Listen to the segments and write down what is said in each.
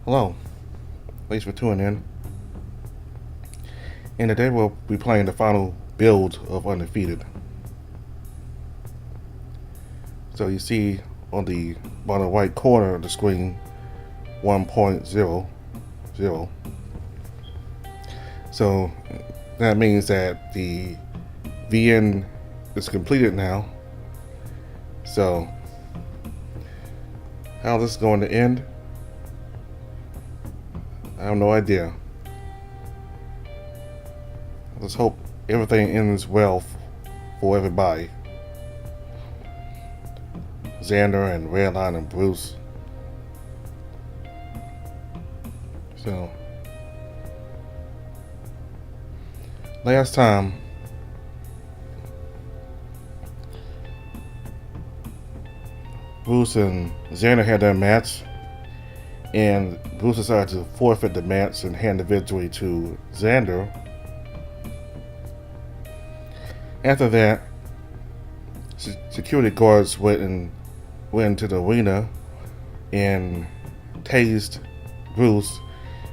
Hello, thanks for tuning in. And today we'll be playing the final build of Undefeated. So you see on the bottom right corner of the screen 1.00. So that means that the VN is completed now. So how this is going to end, I have no idea. Let's hope everything ends well for everybody. Xander and Redline and Bruce. So last time Bruce and Xander had their match, and Bruce decided to forfeit the match and hand the victory to Xander. After that, security guards went into the arena and tased Bruce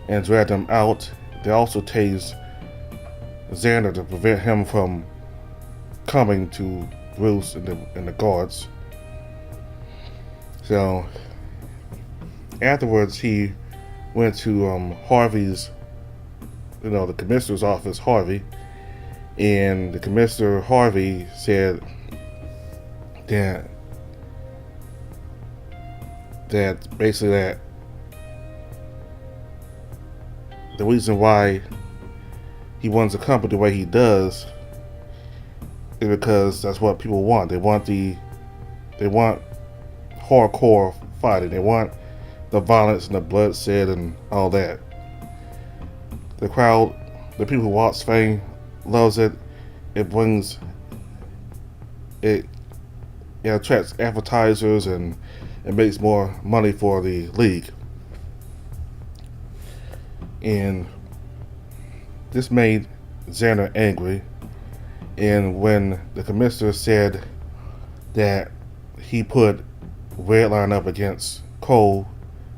and dragged him out. They also tased Xander to prevent him from coming to Bruce and the guards. So afterwards, he went to Harvey's, the commissioner's office, Harvey, and the commissioner, Harvey, said that basically that the reason why he wants the company the way he does is because that's what people want. They want hardcore fighting. They want the violence and the bloodshed and all that. The crowd, the people who watch Fame, loves it. It attracts advertisers and it makes more money for the league. And this made Xander angry. And when the commissioner said that he put Redline up against Cole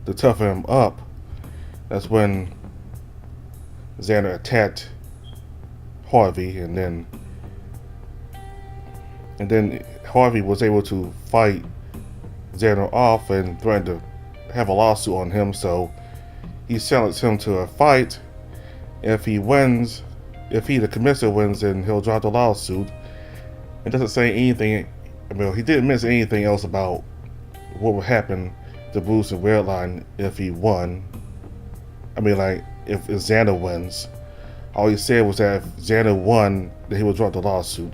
to toughen him up, that's when Xander attacked Harvey, and then Harvey was able to fight Xander off and threatened to have a lawsuit on him. So he sentenced him to a fight. If the commissioner wins, then he'll drop the lawsuit. It doesn't say anything. He didn't mention anything else about what would happen to Bruce and Redline if he won. If Xander wins. All he said was that if Xander won, that he would drop the lawsuit.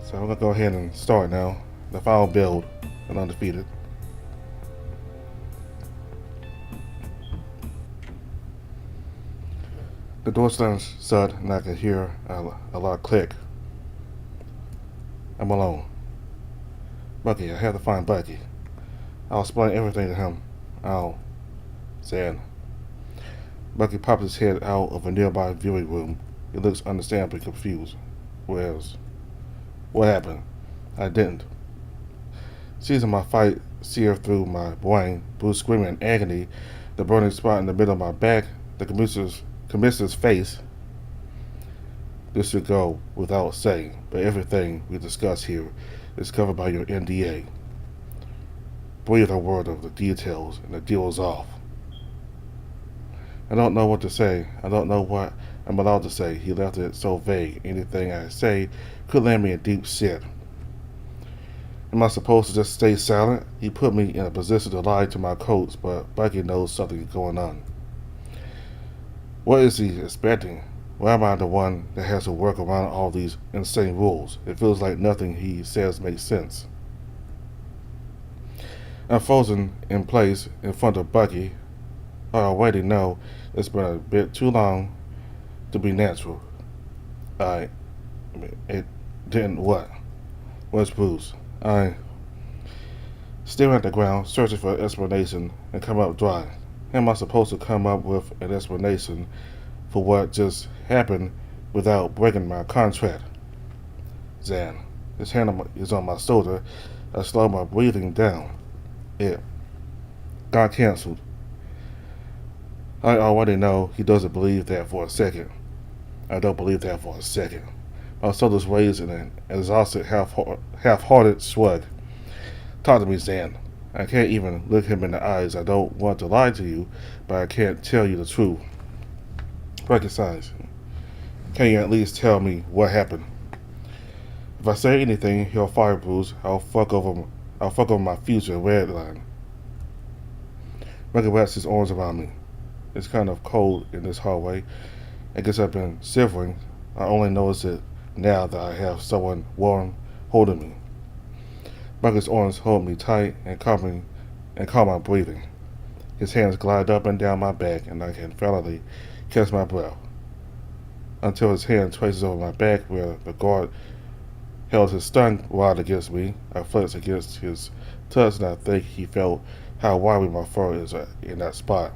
So I'm going to go ahead and start now. The final build and Undefeated. The door slams shut and I can hear a loud click. I'm alone. Bucky, I have to find Bucky. I'll explain everything to him. Said. Bucky popped his head out of a nearby viewing room. He looks understandably confused. What happened? I didn't. Seizing my fight seared through my brain, Bruce screaming in agony, the burning spot in the middle of my back, the commissioner's face. This should go without saying, but everything we discuss here is covered by your NDA. Breathe a word of the details and the deal is off. I don't know what to say. I don't know what I'm allowed to say. He left it so vague. Anything I say could land me in deep shit. Am I supposed to just stay silent? He put me in a position to lie to my coach, but Bucky knows something is going on. What is he expecting? Why am I the one that has to work around all these insane rules? It feels like nothing he says makes sense. I'm frozen in place in front of Bucky. I already know it's been a bit too long to be natural. It didn't what? Where's Bruce? Staring at the ground, searching for an explanation, and come up dry. How am I supposed to come up with an explanation for what just happened without breaking my contract? Zan. His hand is on my shoulder. I slow my breathing down. It got canceled. I already know he doesn't believe that for a second. I don't believe that for a second. My shoulders raised in an exhausted, half-hearted shrug. Talk to me, Zan. I can't even look him in the eyes. I don't want to lie to you, but I can't tell you the truth. Recognize. Can you at least tell me what happened? If I say anything, he'll fire Bruce. I'll fuck over my future red line. Bucky wraps his arms around me. It's kind of cold in this hallway. I guess I've been shivering. I only notice it now that I have someone warm holding me. Bucky's arms hold me tight and calm my breathing. His hands glide up and down my back, and I can finally catch my breath. Until his hand traces over my back where the guard held his stun rod against me. I flex against his touch, and I think he felt how wiry my fur is in that spot.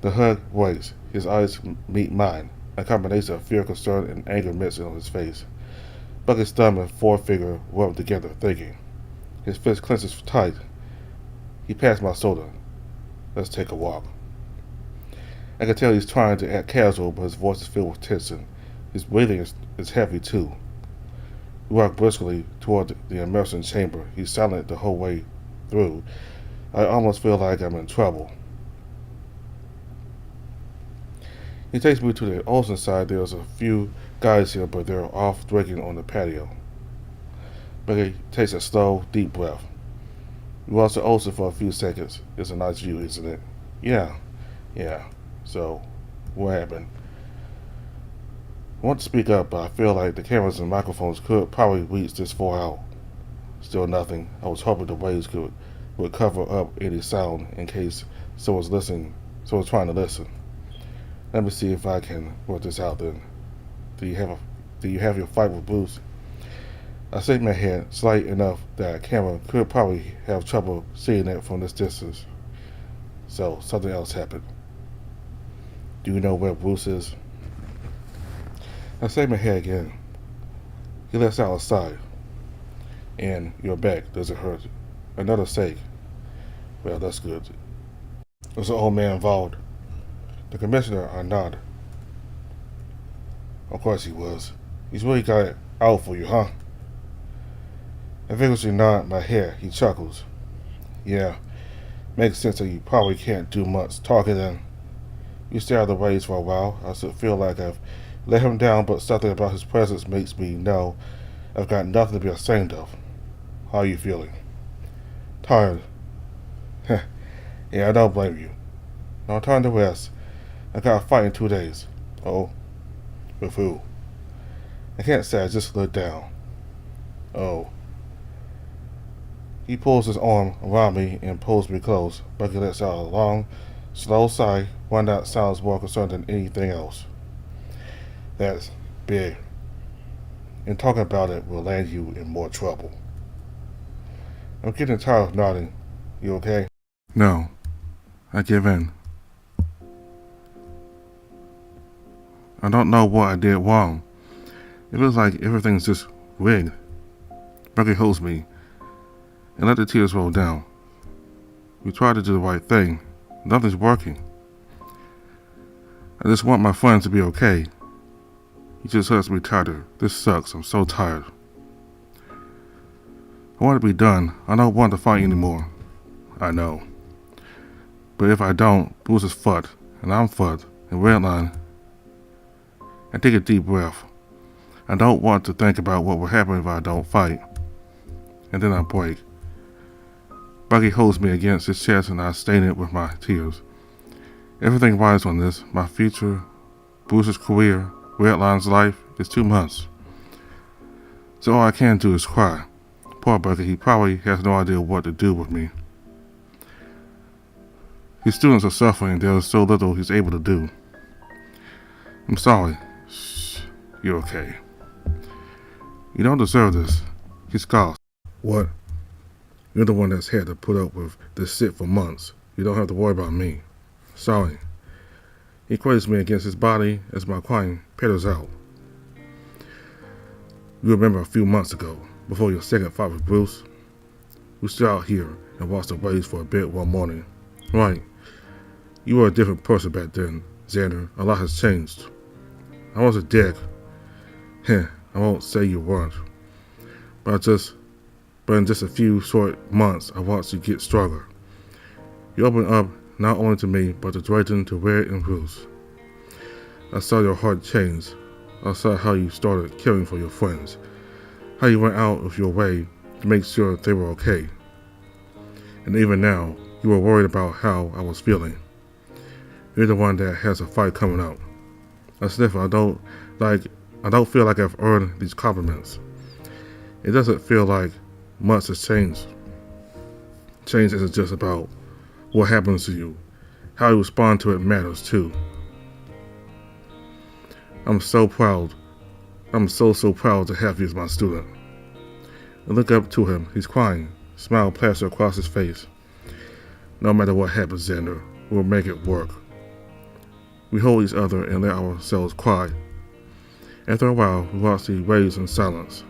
The hug breaks. His eyes meet mine. A combination of fear, concern, and anger mixing on his face. Bucky's thumb and forefinger rub together, thinking. His fist clenches tight. He pats my shoulder. Let's take a walk. I can tell he's trying to act casual, but his voice is filled with tension. His breathing is heavy, too. We walk briskly toward the immersion chamber. He's silent the whole way through. I almost feel like I'm in trouble. He takes me to the ocean side. There's a few guys here, but they're off drinking on the patio. Bucky takes a slow, deep breath. We watch the ocean for a few seconds. It's a nice view, isn't it? Yeah. So, what happened? I want to speak up, but I feel like the cameras and microphones could probably reach this far out. Still nothing. I was hoping the waves would cover up any sound in case someone's trying to listen. Let me see if I can work this out then. Do you have your fight with Bruce? I shake my head, slight enough that a camera could probably have trouble seeing it from this distance. So, something else happened. Do you know where Bruce is? I shake my head again. He lets out a sigh. And your back, does it hurt? Another shake. Well, that's good. There's an old man involved. The commissioner, I nod. Of course he was. He's really got it out for you, huh? I vigorously nod my head. He chuckles. Yeah, makes sense that you probably can't do much talking then. You stay out of the ways for a while. I still feel like I've let him down, but something about his presence makes me know I've got nothing to be ashamed of. How are you feeling? Tired. Yeah, I don't blame you. Now time to rest. I got a fight in 2 days. Oh? With who? I can't say. I just looked down. Oh. He pulls his arm around me and pulls me close. Bucky lets out a long, slow sigh, one that sounds more concerned than anything else. That's big. And talking about it will land you in more trouble. I'm getting tired of nodding. You okay? No. I give in. I don't know what I did wrong. It feels like everything's just rigged. Bucky holds me and let the tears roll down. We try to do the right thing. Nothing's working. I just want my friend to be okay. He just hurts me tighter. This sucks. I'm so tired. I want to be done. I don't want to fight anymore. I know. But if I don't, Bruce is fucked, and I'm fucked, and Redline. I take a deep breath. I don't want to think about what will happen if I don't fight. And then I break. Bucky holds me against his chest and I stain it with my tears. Everything rides on this. My future, Bruce's career, Redline's life. It's 2 months. So all I can do is cry. Poor Bucky, he probably has no idea what to do with me. His students are suffering. There is so little he's able to do. I'm sorry. Shh. You're okay. You don't deserve this. He scoffs. What? You're the one that's had to put up with this shit for months. You don't have to worry about me. Sorry. He cradles me against his body as my crying peters out. You remember a few months ago, before your second fight with Bruce? We stood out here and watched the waves for a bit one morning. Right. You were a different person back then, Xander. A lot has changed. I was a dick. Heh, I won't say you weren't. But in just a few short months, I watched you get stronger. You opened up not only to me, but to Drayton, to Red, and Bruce. I saw your heart change. I saw how you started caring for your friends. How you went out of your way to make sure they were okay. And even now, you were worried about how I was feeling. You're the one that has a fight coming up. I sniff. I don't feel like I've earned these compliments. It doesn't feel like much has changed. Change isn't just about what happens to you. How you respond to it matters too. I'm so proud. I'm so proud to have you as my student. I look up to him. He's crying. Smile plastered across his face. No matter what happens, Xander, we'll make it work. We hold each other and let ourselves cry. After a while, we watch the waves in silence.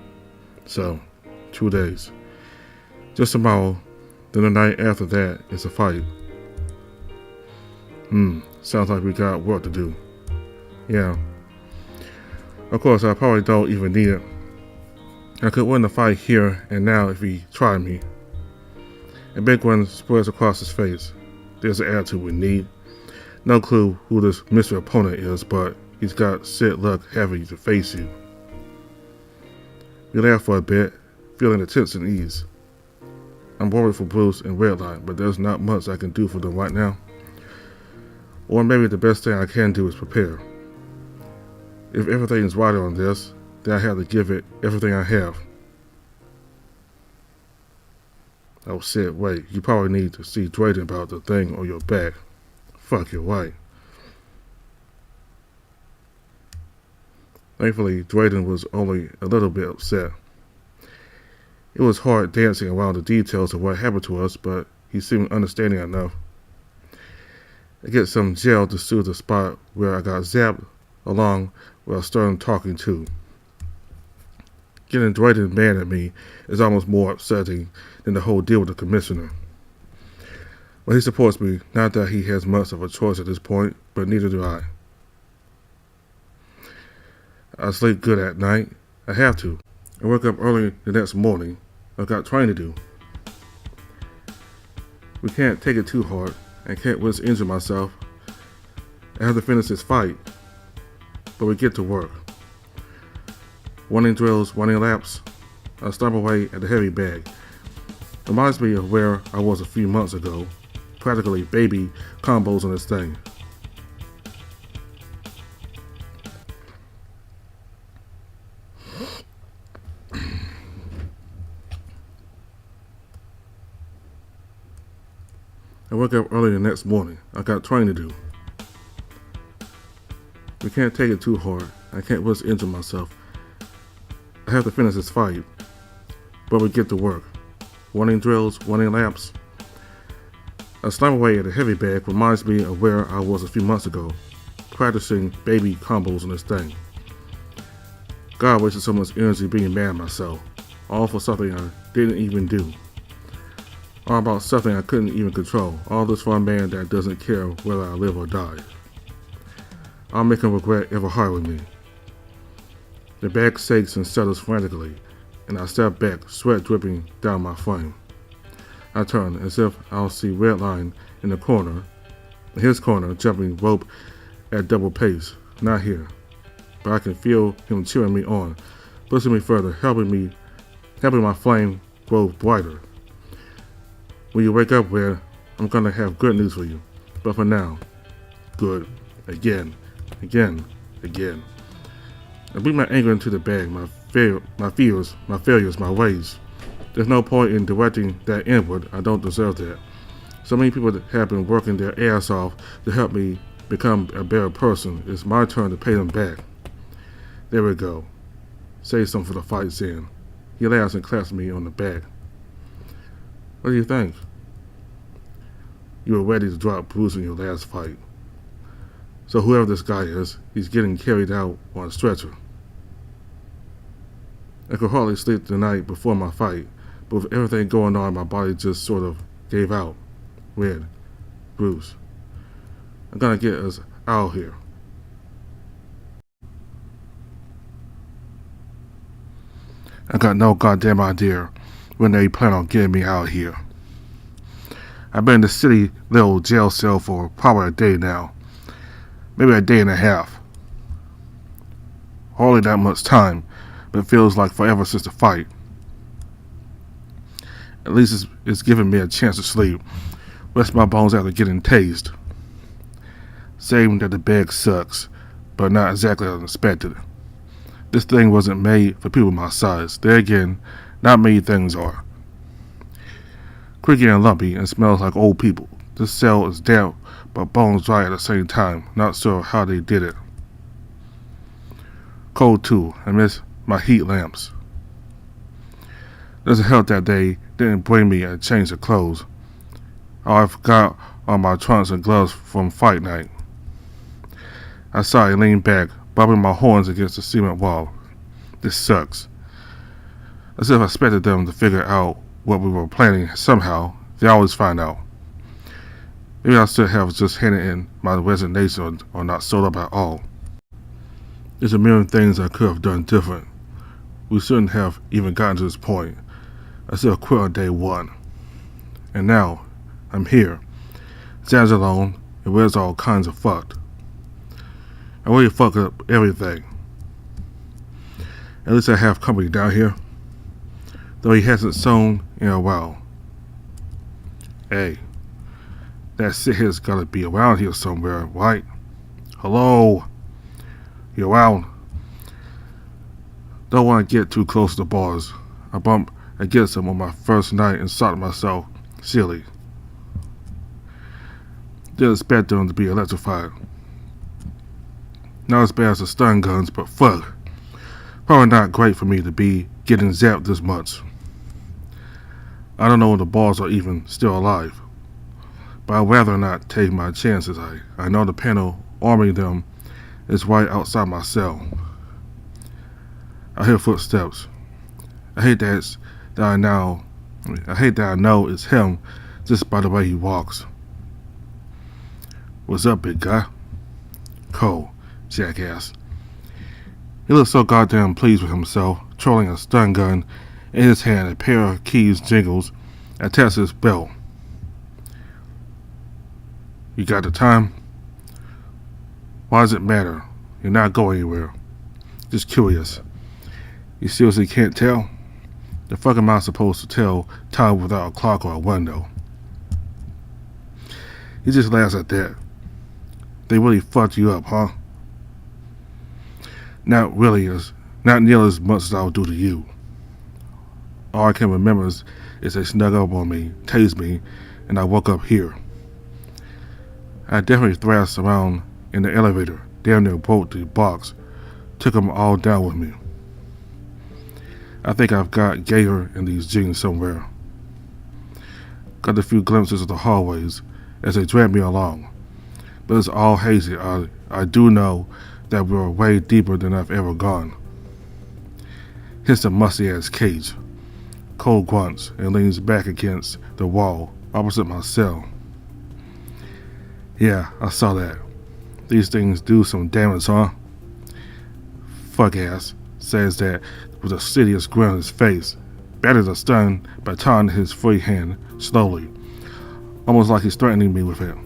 So, 2 days. Just tomorrow, then the night after that is a fight. Sounds like we got work to do. Yeah. Of course, I probably don't even need it. I could win the fight here and now if he tried me. A big one spreads across his face. There's the attitude we need. No clue who this mystery opponent is, but he's got shit luck having to face you. We laugh for a bit, feeling the tension ease. I'm worried for Bruce and Redline, but there's not much I can do for them right now. Or maybe the best thing I can do is prepare. If everything is right on this, then I have to give it everything I have. Oh shit, wait, you probably need to see Drayton about the thing on your back. Fuck, you're right. Thankfully, Drayton was only a little bit upset. It was hard dancing around the details of what happened to us, but he seemed understanding enough. I get some gel to soothe the spot where I got zapped along while Stern talking too. Getting Drayton mad at me is almost more upsetting than the whole deal with the commissioner. Well, he supports me, not that he has much of a choice at this point, but neither do I. I sleep good at night. I have to. I wake up early the next morning. I've got training to do. We can't take it too hard. I can't risk injure myself. I have to finish this fight. But we get to work. Running drills, running laps. I stop away at the heavy bag. Reminds me of where I was a few months ago. Practically baby combos on this thing. I wake up early the next morning. I got training to do. We can't take it too hard. I can't risk injure myself. I have to finish this fight. But we get to work. Running drills, running laps. I slam away at a heavy bag reminds me of where I was a few months ago, practicing baby combos on this thing. God wasted so much energy being mad at myself, all for something I didn't even do. All about something I couldn't even control, all this for a man that doesn't care whether I live or die. I'll make him regret ever hiring me. The bag shakes and settles frantically, and I step back, sweat dripping down my frame. I turn as if I'll see Redline in the corner, in his corner, jumping rope at double pace. Not here, but I can feel him cheering me on, pushing me further, helping my flame grow brighter. When you wake up, Red, I'm gonna have good news for you. But for now, good. Again. I bring my anger into the bag, my fears, my failures, my ways. There's no point in directing that inward. I don't deserve that. So many people that have been working their ass off to help me become a better person. It's my turn to pay them back. There we go. Say something for the fight, Zen. He laughs and claps me on the back. What do you think? You were ready to drop Bruce in your last fight. So whoever this guy is, he's getting carried out on a stretcher. I could hardly sleep the night before my fight, but with everything going on, my body just sort of gave out. Red, Bruce, I'm gonna get us out of here. I got no goddamn idea when they plan on getting me out of here. I've been in the city little jail cell for probably a day now. Maybe a day and a half. Hardly that much time, but it feels like forever since the fight. At least it's giving me a chance to sleep, rest my bones after getting tased. Saying that the bag sucks, but not exactly as expected. This thing wasn't made for people my size. There again, not many things are. Creaky and lumpy and smells like old people. This cell is damp, but bones dry at the same time. Not sure how they did it. Cold too. I miss my heat lamps. Doesn't help that they didn't bring me a change of clothes. I forgot all my trunks and gloves from fight night. I sighed and leaned back, bobbing my horns against the cement wall. This sucks. As if I expected them to figure out what we were planning somehow. They always find out. Maybe I should have just handed in my resignation or not showed up at all. There's a million things I could have done different. We shouldn't have even gotten to this point. I should have quit on day one. And now, I'm here. Sam's alone, and we're all kinds of fucked. I really fucked up everything. At least I have company down here. Though he hasn't shown in a while. Hey, that shit here's gotta be around here somewhere, right? Hello? You around? Don't want to get too close to the bars. I bumped against them on my first night and thought to myself, silly. Didn't expect them to be electrified. Not as bad as the stun guns, but fuck. Probably not great for me to be getting zapped this much. I don't know if the balls are even still alive. But I'd rather not take my chances. I know the panel arming them is right outside my cell. I hear footsteps. I hate that I know it's him just by the way he walks. What's up, big guy? Cole, jackass. He looks so goddamn pleased with himself, trolling a stun gun in his hand, a pair of keys jingles attached to his belt. You got the time? Why does it matter? You're not going anywhere. Just curious. You seriously can't tell? The fuck am I supposed to tell time without a clock or a window? He just laughs at that. They really fucked you up, huh? Not nearly as much as I'll do to you. All I can remember is they snug up on me, tased me, and I woke up here. I definitely thrashed around in the elevator, damn near broke the box, took them all down with me. I think I've got Gator in these jeans somewhere. Got a few glimpses of the hallways as they dragged me along, but it's all hazy. I do know that we were way deeper than I've ever gone. Hits the musty-ass cage. Cole grunts and leans back against the wall opposite my cell. Yeah, I saw that. These things do some damage, huh? Fuck ass, says that with a serious grin on his face, batters a stun baton in his free hand slowly, almost like he's threatening me with it.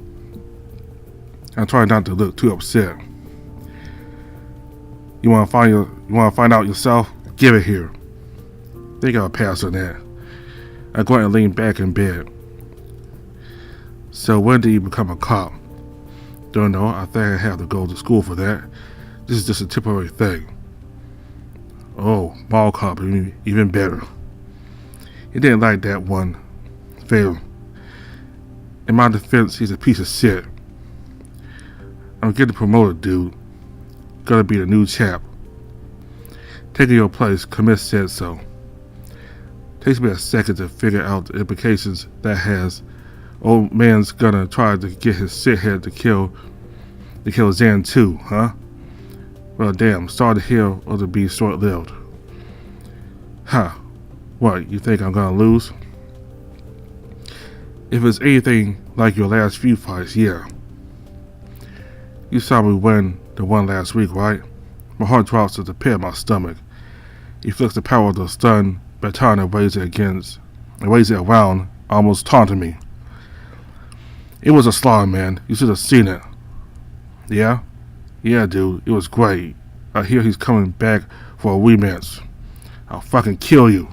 I try not to look too upset. You wanna find out yourself? Give it here. They got a pass on that. I go and lean back in bed. So when did you become a cop? Don't know. I think I have to go to school for that. This is just a temporary thing. Oh, mall cop, even better. He didn't like that one. Fail. In my defense, he's a piece of shit. I'm getting promoted, dude. Gotta be the new chap. Taking your place, commit said so. Takes me a second to figure out the implications that has. Old man's gonna try to get his shithead to kill Zan too, huh? Well, damn, sorry to hear or to be short-lived. Huh. What, you think I'm gonna lose? If it's anything like your last few fights, yeah. You saw me win the one last week, right? My heart drops to the pit of my stomach. He flicks the power of the stun baton and waves it around, almost taunting me. It was a slaughter, man. You should have seen it. Yeah? Yeah, dude. It was great. I hear he's coming back for a rematch. I'll fucking kill you.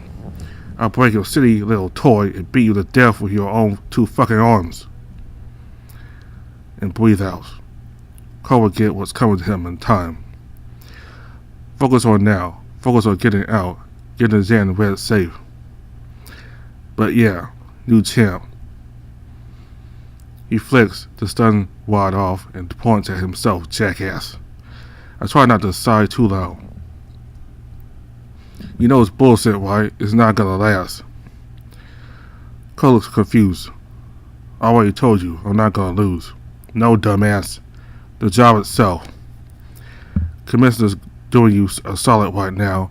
I'll break your silly little toy and beat you to death with your own 2 fucking arms. And breathe out. Cole will get what's coming to him in time. Focus on now. Focus on getting out. Getting Xan Red safe. But yeah, new champ. He flicks the stun wad off and points at himself, jackass. I try not to sigh too loud. You know it's bullshit, right? It's not gonna last. Cole looks confused. I already told you, I'm not gonna lose. No, dumbass. The job itself. Commissioner's doing you a solid right now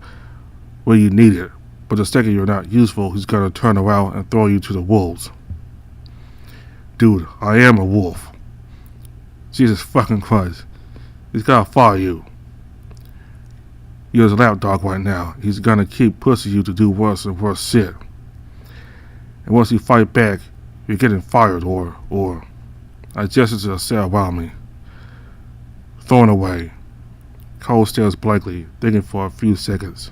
where you need it, but the second you're not useful, he's gonna turn around and throw you to the wolves. Dude, I am a wolf. Jesus fucking Christ. He's gotta fire you. You're his lapdog right now. He's gonna keep pushing you to do worse and worse shit. And once you fight back, you're getting fired or I gestured to a cell around me. Thrown away. Cole stares blankly, thinking for a few seconds.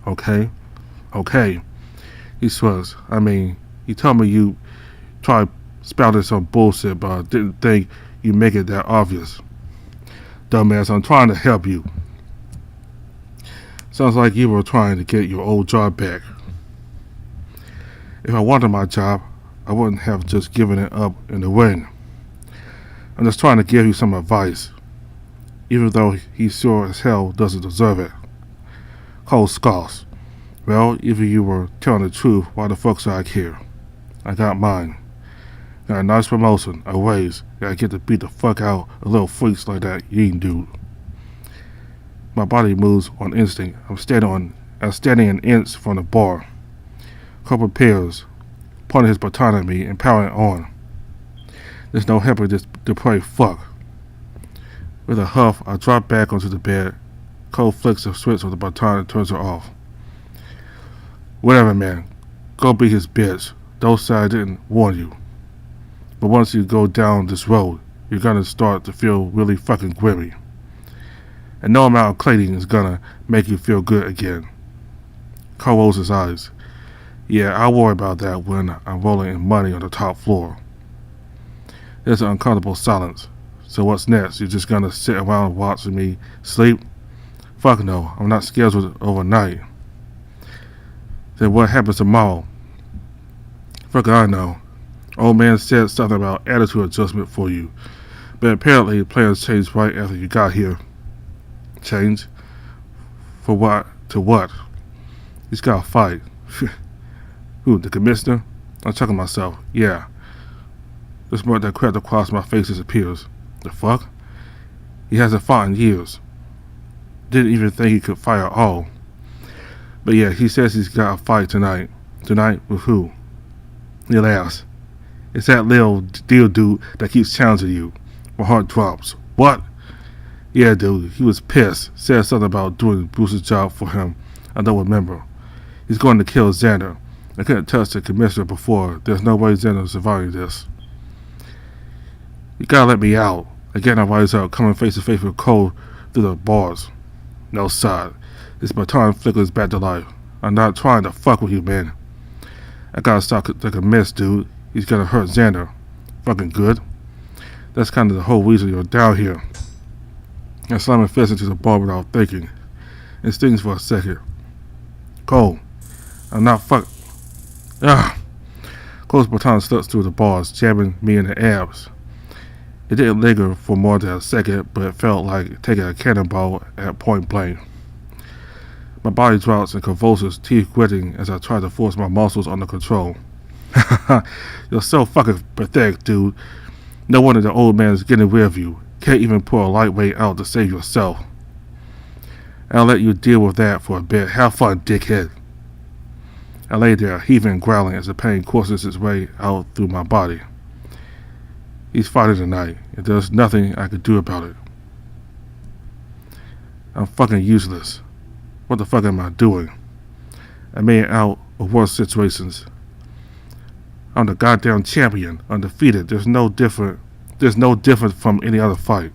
Okay. He shrugs. I mean, you told me you tried spouting some bullshit, but I didn't think you'd make it that obvious. Dumbass, I'm trying to help you. Sounds like you were trying to get your old job back. If I wanted my job, I wouldn't have just given it up in the ring. I'm just trying to give you some advice, even though he sure as hell doesn't deserve it. Cole scoffs. Well, if you were telling the truth, why the fuck should I care? I got mine. Got a nice promotion, a raise, and I get to beat the fuck out of little freaks like that Ying dude. My body moves on instinct. I'm standing an inch from the bar. Cole prepares, pointing his baton at me and powering on. There's no helping this depraved fuck. With a huff, I drop back onto the bed. Cole flicks the switch of the baton and turns it off. Whatever, man. Go be his bitch. Those say I didn't warn you. But once you go down this road, you're gonna start to feel really fucking grimy. And no amount of cleaning is gonna make you feel good again. Cole rolls his eyes. Yeah, I'll worry about that when I'm rolling in money on the top floor. There's an uncomfortable silence. So what's next? You're just gonna sit around watching me sleep? Fuck no, I'm not scheduled overnight. Then what happens tomorrow? Fuck I know. Old man said something about attitude adjustment for you. But apparently plans changed right after you got here. Change? For what? To what? He's gotta fight. Who, the commissioner? I'm chuckling myself. Yeah. The smirk that crept across my face disappears. The fuck? He hasn't fought in years. Didn't even think he could fight at all. But yeah, he says he's got a fight tonight. Tonight with who? He laughs. It's that little deal dude that keeps challenging you. My heart drops. What? Yeah, dude, he was pissed. Said something about doing Bruce's job for him. I don't remember. He's going to kill Xander. I couldn't touch the commissioner before. There's no way Xander is surviving this. You gotta let me out. Again, I rise up, coming face to face with Cole through the bars. No side. His baton flickers back to life. I'm not trying to fuck with you, man. I gotta stop like a mess, dude. He's gonna hurt Xander. Fucking good. That's kind of the whole reason you're down here. I slam my fist into the bar without thinking. It stings for a second. Cole, I'm not Cole's baton slips through the bars, jabbing me in the abs. It didn't linger for more than a second, but it felt like taking a cannonball at point blank. My body drops and convulses, teeth gritting as I try to force my muscles under control. You're so fucking pathetic, dude. No wonder the old man is getting rid of you. Can't even pull a lightweight out to save yourself. I'll let you deal with that for a bit. Have fun, dickhead. I lay there, heaving and growling as the pain courses its way out through my body. He's fighting tonight, and there's nothing I could do about it. I'm fucking useless. What the fuck am I doing? I made it out of worse situations. I'm the goddamn champion, undefeated. There's no different from any other fight.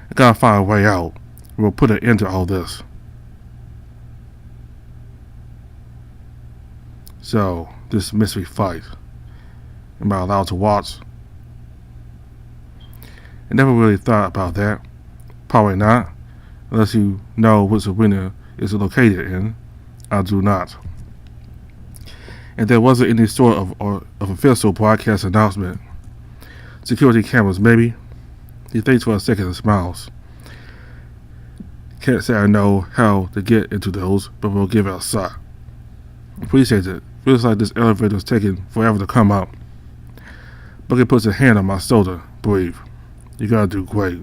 I gotta find a way out. We'll put an end to all this. So, this mystery fight, am I allowed to watch? I never really thought about that. Probably not, unless you know which arena is located in. I do not. And there wasn't any sort of official broadcast announcement. Security cameras, maybe? He thinks for a second and smiles. Can't say I know how to get into those, but we'll give it a shot. Appreciate it. Feels like this elevator's taking forever to come up. Bucket puts a hand on my shoulder. Breathe. You gotta do great.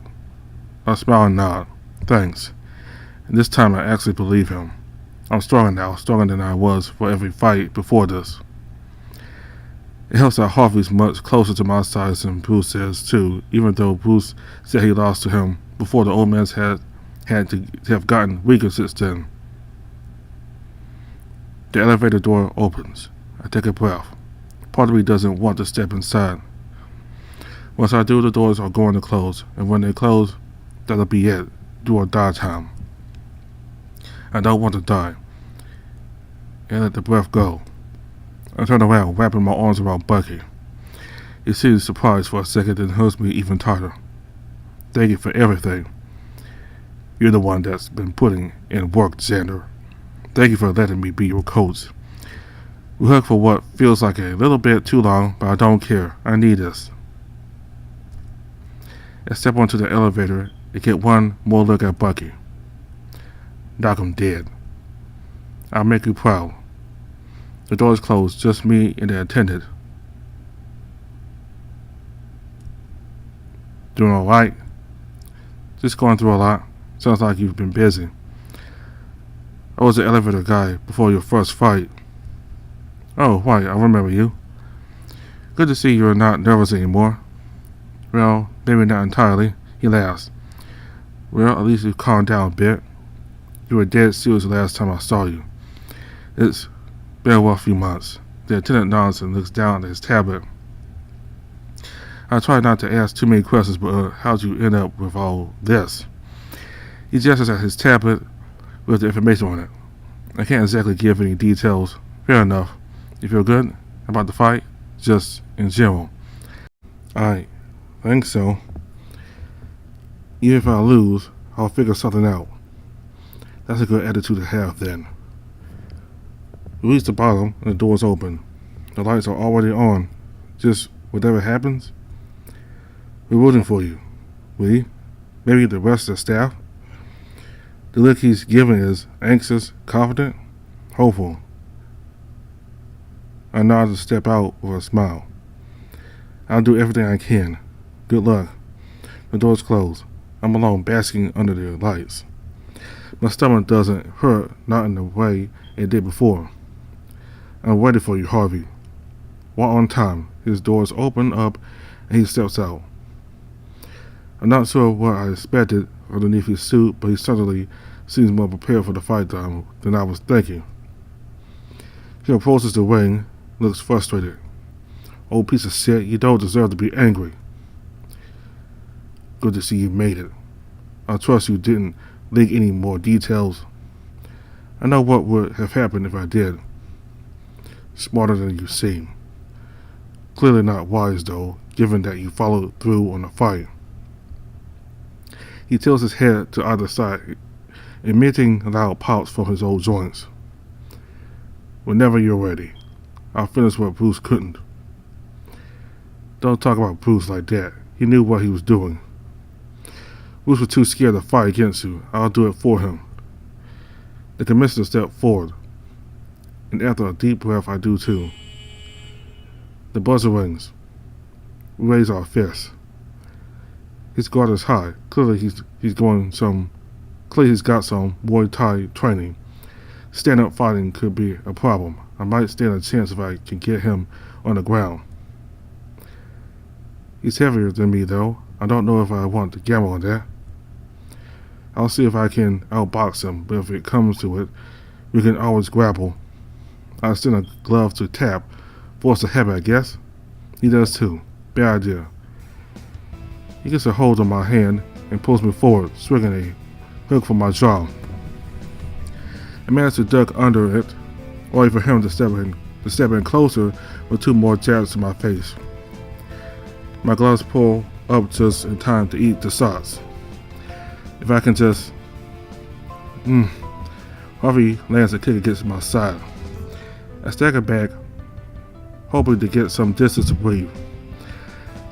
I smile and nod. Thanks. And this time I actually believe him. I'm stronger now, stronger than I was for every fight before this. It helps that Harvey's much closer to my size than Bruce is too, even though Bruce said he lost to him before the old man's had to have gotten weaker since then. The elevator door opens. I take a breath. Part of me doesn't want to step inside. Once I do, the doors are going to close, and when they close, that'll be it. Do or die time. I don't want to die. And let the breath go. I turn around, wrapping my arms around Bucky. He seems surprised for a second, then hugs me even tighter. Thank you for everything. You're the one that's been putting in work, Xander. Thank you for letting me be your coach. We hug for what feels like a little bit too long, but I don't care. I need this. I step onto the elevator and get one more look at Bucky. Knock him dead. I'll make you proud. The doors closed, just me and the attendant. Doing alright? Just going through a lot. Sounds like you've been busy. I was the elevator guy before your first fight. Oh, right, I remember you. Good to see you're not nervous anymore. Well, maybe not entirely. He laughs. Well, at least you've calmed down a bit. You were dead serious the last time I saw you. It's been a rough few months. The attendant nods and looks down at his tablet. I try not to ask too many questions, but how'd you end up with all this? He gestures at his tablet with the information on it. I can't exactly give any details. Fair enough. You feel good about the fight? Just in general. I think so. Even if I lose, I'll figure something out. That's a good attitude to have then. We reach the bottom and the doors open. The lights are already on. Just whatever happens, we're rooting for you. We? Maybe the rest of the staff? The look he's giving is anxious, confident, hopeful. I nod to step out with a smile. I'll do everything I can. Good luck. The doors close. I'm alone, basking under the lights. My stomach doesn't hurt, not in the way it did before. I'm ready for you, Harvey. While on time, his doors open up and he steps out. I'm not sure what I expected underneath his suit, but he certainly seems more prepared for the fight than I was thinking. He approaches the ring, looks frustrated. Old piece of shit, you don't deserve to be angry. Good to see you made it. I trust you didn't leak any more details. I know what would have happened if I did. Smarter than you seem. Clearly not wise, though, given that you followed through on the fight. He tilts his head to either side, emitting loud pops from his old joints. Whenever you're ready, I'll finish what Bruce couldn't. Don't talk about Bruce like that. He knew what he was doing. Bruce was too scared to fight against you. I'll do it for him. The commissioner stepped forward, and after a deep breath, I do too. The buzzer rings. We raise our fists. His guard is high. Clearly he's got some Muay Thai training. stand-up fighting could be a problem. I might stand a chance if I can get him on the ground. He's heavier than me, though. I don't know if I want to gamble on that. I'll see if I can outbox him, but if it comes to it, we can always grapple. I extend a glove to tap, force a habit, I guess. He does too. Bad idea. He gets a hold on my hand and pulls me forward, swinging a hook from my jaw. I manage to duck under it, only for him to step in closer with 2 more jabs to my face. My gloves pull up just in time to eat the shots. If I can just... Harvey lands a kick against my side. I stagger back, hoping to get some distance to breathe.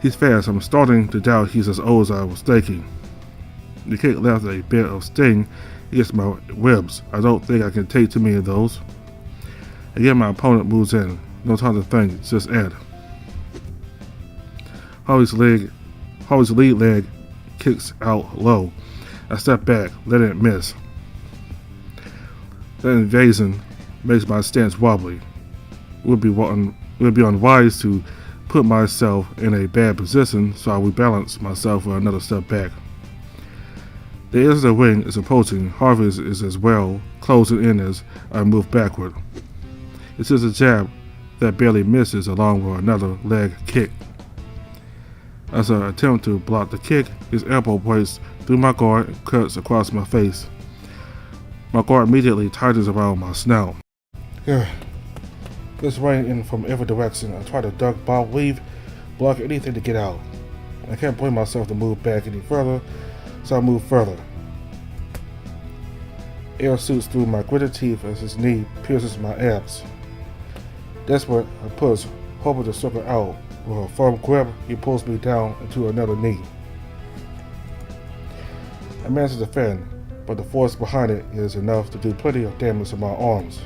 He's fast. I'm starting to doubt he's as old as I was thinking. The kick left a bit of sting against my ribs. I don't think I can take too many of those. Again, my opponent moves in. No time to think, just Ed. Harvey's lead leg kicks out low. I step back, letting it miss. That invasion makes my stance wobbly. It would be unwise to put myself in a bad position, so I rebalance myself for another step back. The edge of the ring is approaching. Harvey is as well, closing in as I move backward. It's just a jab that barely misses, along with another leg kick. As I attempt to block the kick, his elbow breaks through my guard and cuts across my face. My guard immediately tightens around my snout. It's raining in from every direction. I try to duck, bob, weave, block anything to get out. I can't bring myself to move back any further, so I move further. Air shoots through my gritted teeth as his knee pierces my abs. Desperate, I push, hoping to circle out. With a firm grip, he pulls me down into another knee. I manage to defend, but the force behind it is enough to do plenty of damage to my arms.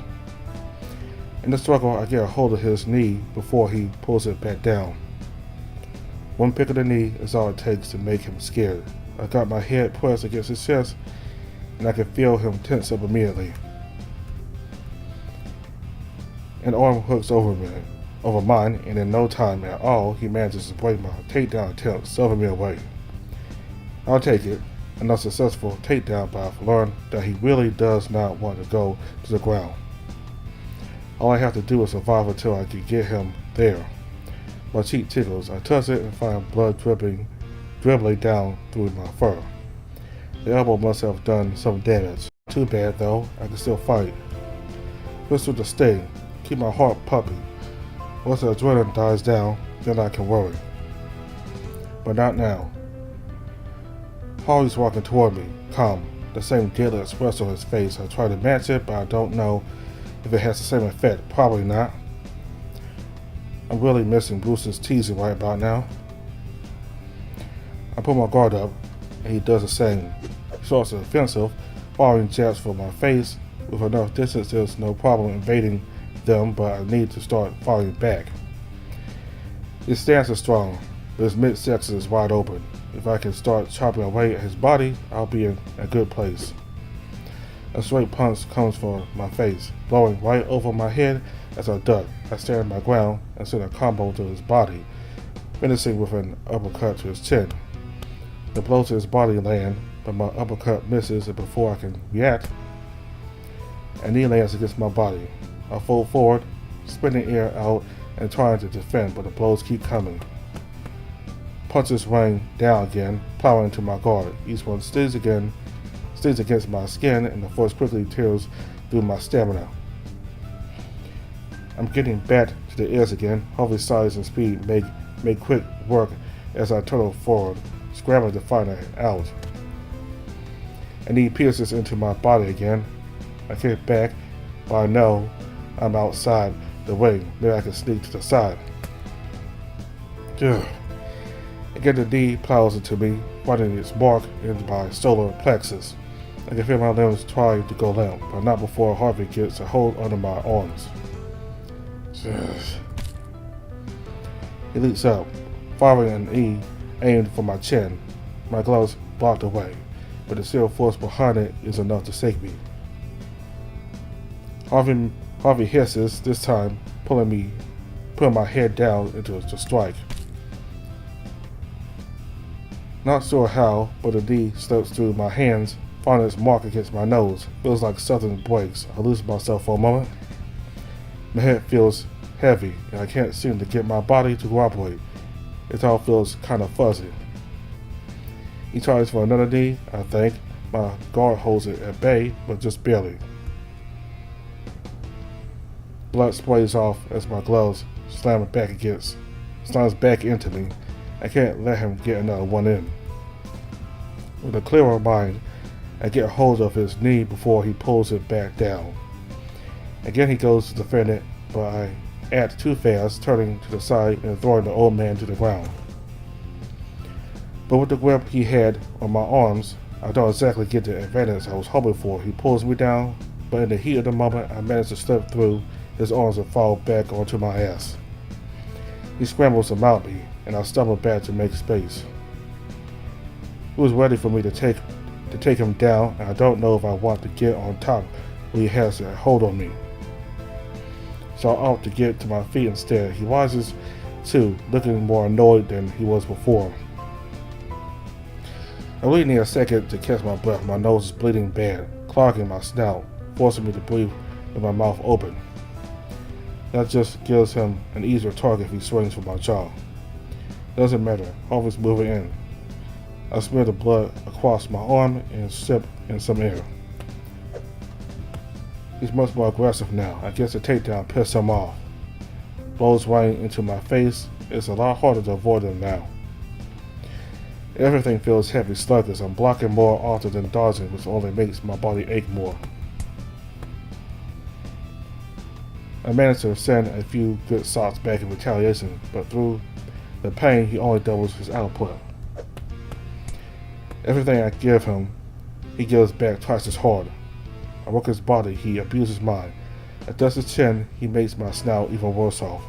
In the struggle, I get a hold of his knee before he pulls it back down. One pick of the knee is all it takes to make him scared. I got my head pressed against his chest, and I can feel him tense up immediately. An arm hooks over mine, and in no time at all, he manages to break my takedown attempt, shoving me away. I'll take it, an unsuccessful takedown, but I've learned that he really does not want to go to the ground. All I have to do is survive until I can get him there. My cheek tickles. I touch it and find blood dribbling down through my fur. The elbow must have done some damage. Too bad though, I can still fight. Whistle the sting, keep my heart pumping. Once the adrenaline dies down, then I can worry. But not now. Harvey's walking toward me, calm, the same deadly expression on his face. I try to match it, but I don't know if it has the same effect. Probably not. I'm really missing Bruce's teasing right about now. I put my guard up, and he does the same. He starts offensive, firing jabs for my face. With enough distance, there's no problem invading them, but I need to start firing back. His stance is strong, but his midsection is wide open. If I can start chopping away at his body, I'll be in a good place. A straight punch comes for my face, blowing right over my head as I duck. I stand my ground and send a combo to his body, finishing with an uppercut to his chin. The blow to his body land, but my uppercut misses, and before I can react, a knee lands against my body. I fold forward, spinning air out and trying to defend, but the blows keep coming. Punches rain down again, plowing into my guard. Each one stings against my skin, and the force quickly tears through my stamina. I'm getting back to the edge again. Harvey's size and speed make quick work as I turtle forward, scrambling to find it out. A knee pierces into my body again. I kick back, but I know I'm outside the ring. Maybe I can sneak to the side. Again, the knee plows into me, finding its mark in my solar plexus. I can feel my limbs trying to go limp, but not before Harvey gets a hold under my arms. He leaps up, firing an E aimed for my chin. My gloves blocked away, but the sheer force behind it is enough to shake me. Harvey, Harvey hisses, this time pulling my head down into the strike. Not sure how, but the knee slips through my hands, finding its mark against my nose. Feels like something breaks. I lose myself for a moment. My head feels heavy, and I can't seem to get my body to cooperate. It all feels kind of fuzzy. He tries for another knee, I think. My guard holds it at bay, but just barely. Blood sprays off as my gloves slams back into me. I can't let him get another one in. With a clearer mind, I get a hold of his knee before he pulls it back down. Again he goes to defend it, but I act too fast, turning to the side and throwing the old man to the ground. But with the grip he had on my arms, I don't exactly get the advantage I was hoping for. He pulls me down, but in the heat of the moment, I manage to slip through his arms and fall back onto my ass. He scrambles to mount me, and I stumble back to make space. He was ready for me to take him down, and I don't know if I want to get on top when he has a hold on me. So I opt to get to my feet instead. He rises too, looking more annoyed than he was before. I really need a second to catch my breath. My nose is bleeding bad, clogging my snout, forcing me to breathe with my mouth open. That just gives him an easier target if he swings for my jaw. Doesn't matter, Harvey's moving in. I smear the blood across my arm and sip in some air. He's much more aggressive now. I guess the takedown pissed him off. Blows rain into my face. It's a lot harder to avoid them now. Everything feels heavy, sluggish. I'm blocking more often than dodging, which only makes my body ache more. I managed to send a few good shots back in retaliation, but through the pain, he only doubles his output. Everything I give him, he gives back twice as hard. I work his body, he abuses mine. I dust his chin, he makes my snout even worse off.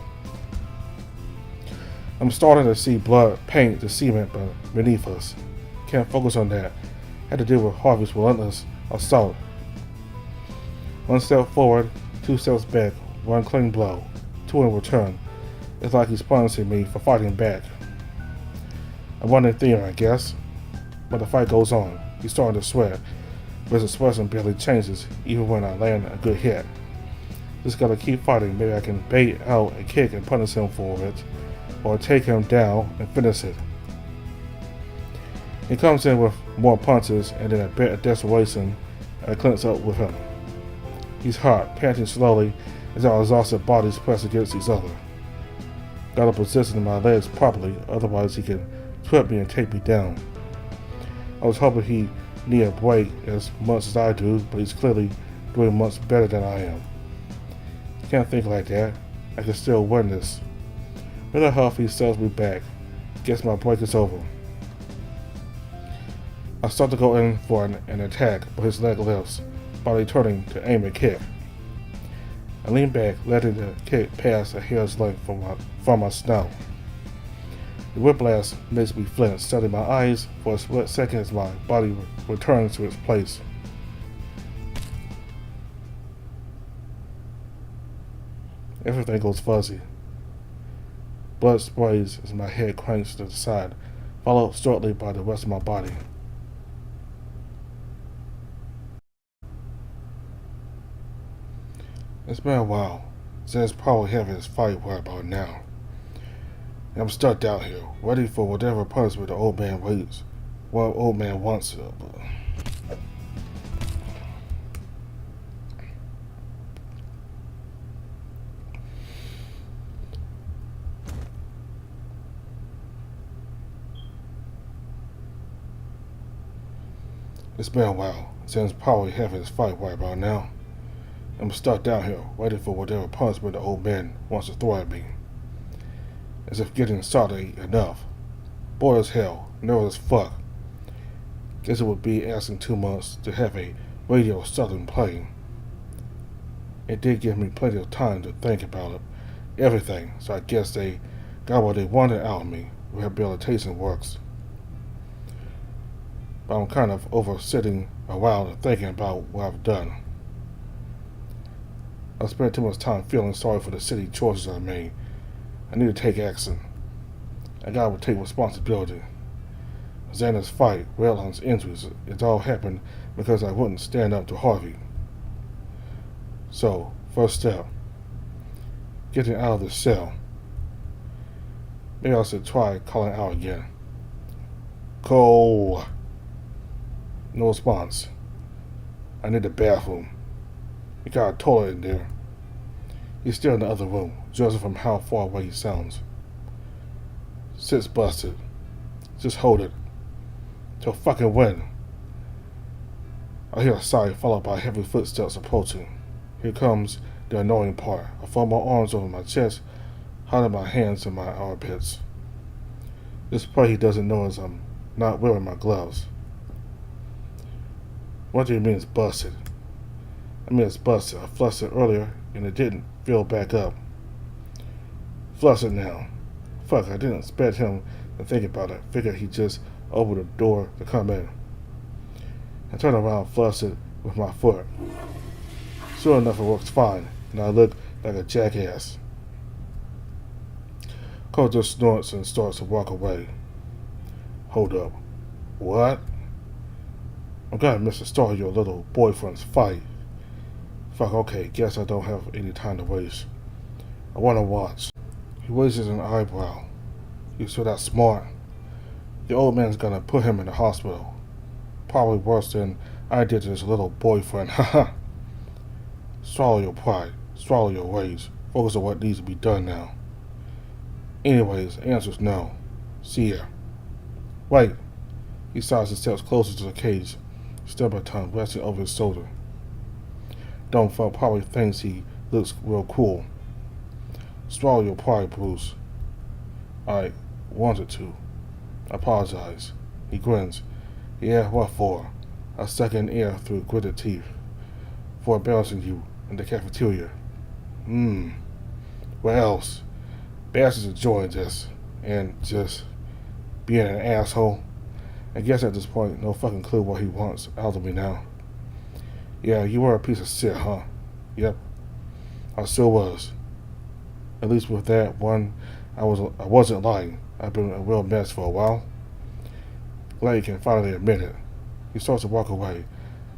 I'm starting to see blood paint the cement beneath us. Can't focus on that. Had to deal with Harvey's relentless assault. One step forward, 2 steps back, one clean blow, 2 in return. It's like he's punishing me for fighting back. A running theme, I guess. But the fight goes on. He's starting to sweat, but his expression barely changes, even when I land a good hit. Just gotta keep fighting. Maybe I can bait out a kick and punish him for it, or take him down and finish it. He comes in with more punches, and in a bit of desperation, I clinch up with him. He's hot, panting slowly as our exhausted bodies press against each other. Gotta position my legs properly, otherwise he can trip me and take me down. I was hoping he need a break as much as I do, but he's clearly doing much better than I am. Can't think like that. I can still win this. With a huff, he sells me back. Guess my break is over. I start to go in for an attack, but his leg lifts, body turning to aim a kick. I lean back, letting the kick pass a hair's length from my snout. The whiplash makes me flinch, shutting my eyes for a split second as my body returns to its place. Everything goes fuzzy. Blood sprays as my head cranks to the side, followed shortly by the rest of my body. It's been a while since probably having this fight right about now. I'm stuck out here, ready for whatever punishment the old man waits. What old man wants it, but it's been a while since probably having this fight right about now. I'm stuck down here, ready for whatever punishment the old man wants to throw at me. As if getting shot ain't enough. Bored as hell, nervous as fuck. Guess it would be asking too much to have a radio southern playing. It did give me plenty of time to think about it, everything, so I guess they got what they wanted out of me. Rehabilitation works. But I'm kind of over sitting around and thinking about what I've done. I spent too much time feeling sorry for the silly choices I made. I need to take action. I gotta take responsibility. Xander's fight, Redline's injuries, it all happened because I wouldn't stand up to Harvey. So, first step, getting out of the cell. Maybe I should try calling out again. Cole. No response. I need the bathroom. You got a toilet in there. He's still in the other room, judging from how far away he sounds. Sit's busted. Just hold it. Till fucking when? I hear a sigh followed by heavy footsteps approaching. Here comes the annoying part. I fold my arms over my chest, hiding my hands in my armpits. Just pray he doesn't notice I'm not wearing my gloves. What do you mean it's busted? I mean it's busted. I flushed it earlier and it didn't fill back up. Flush it now. Fuck, I didn't expect him to think about it. Figured he just opened the door to come in. I turned around and flushed it with my foot. Sure enough, it works fine, and I look like a jackass. Cole just snorts and starts to walk away. Hold up. What? I'm gonna miss the start of your little boyfriend's fight. Fuck, okay, guess I don't have any time to waste. I wanna watch. He raises an eyebrow. You so that smart. The old man's gonna put him in the hospital. Probably worse than I did to his little boyfriend. Haha. Swallow your pride. Swallow your rage. Focus on what needs to be done now. Anyways, the answer's no. See ya. Wait. He sighs and steps closer to the cage, stubborn tongue resting over his shoulder. Don't fuck probably thinks he looks real cool. Swallow your pride, Bruce. I wanted to. I apologize. He grins. Yeah, what for? I suck in air through gritted teeth. For embarrassing you in the cafeteria. What else? Bass is enjoying this. And just being an asshole. I guess at this point, no fucking clue what he wants out of me now. Yeah, you were a piece of shit, huh? Yep. I still was. At least with that one, I wasn't lying. I've been a real mess for a while. Glad you can finally admit it. He starts to walk away.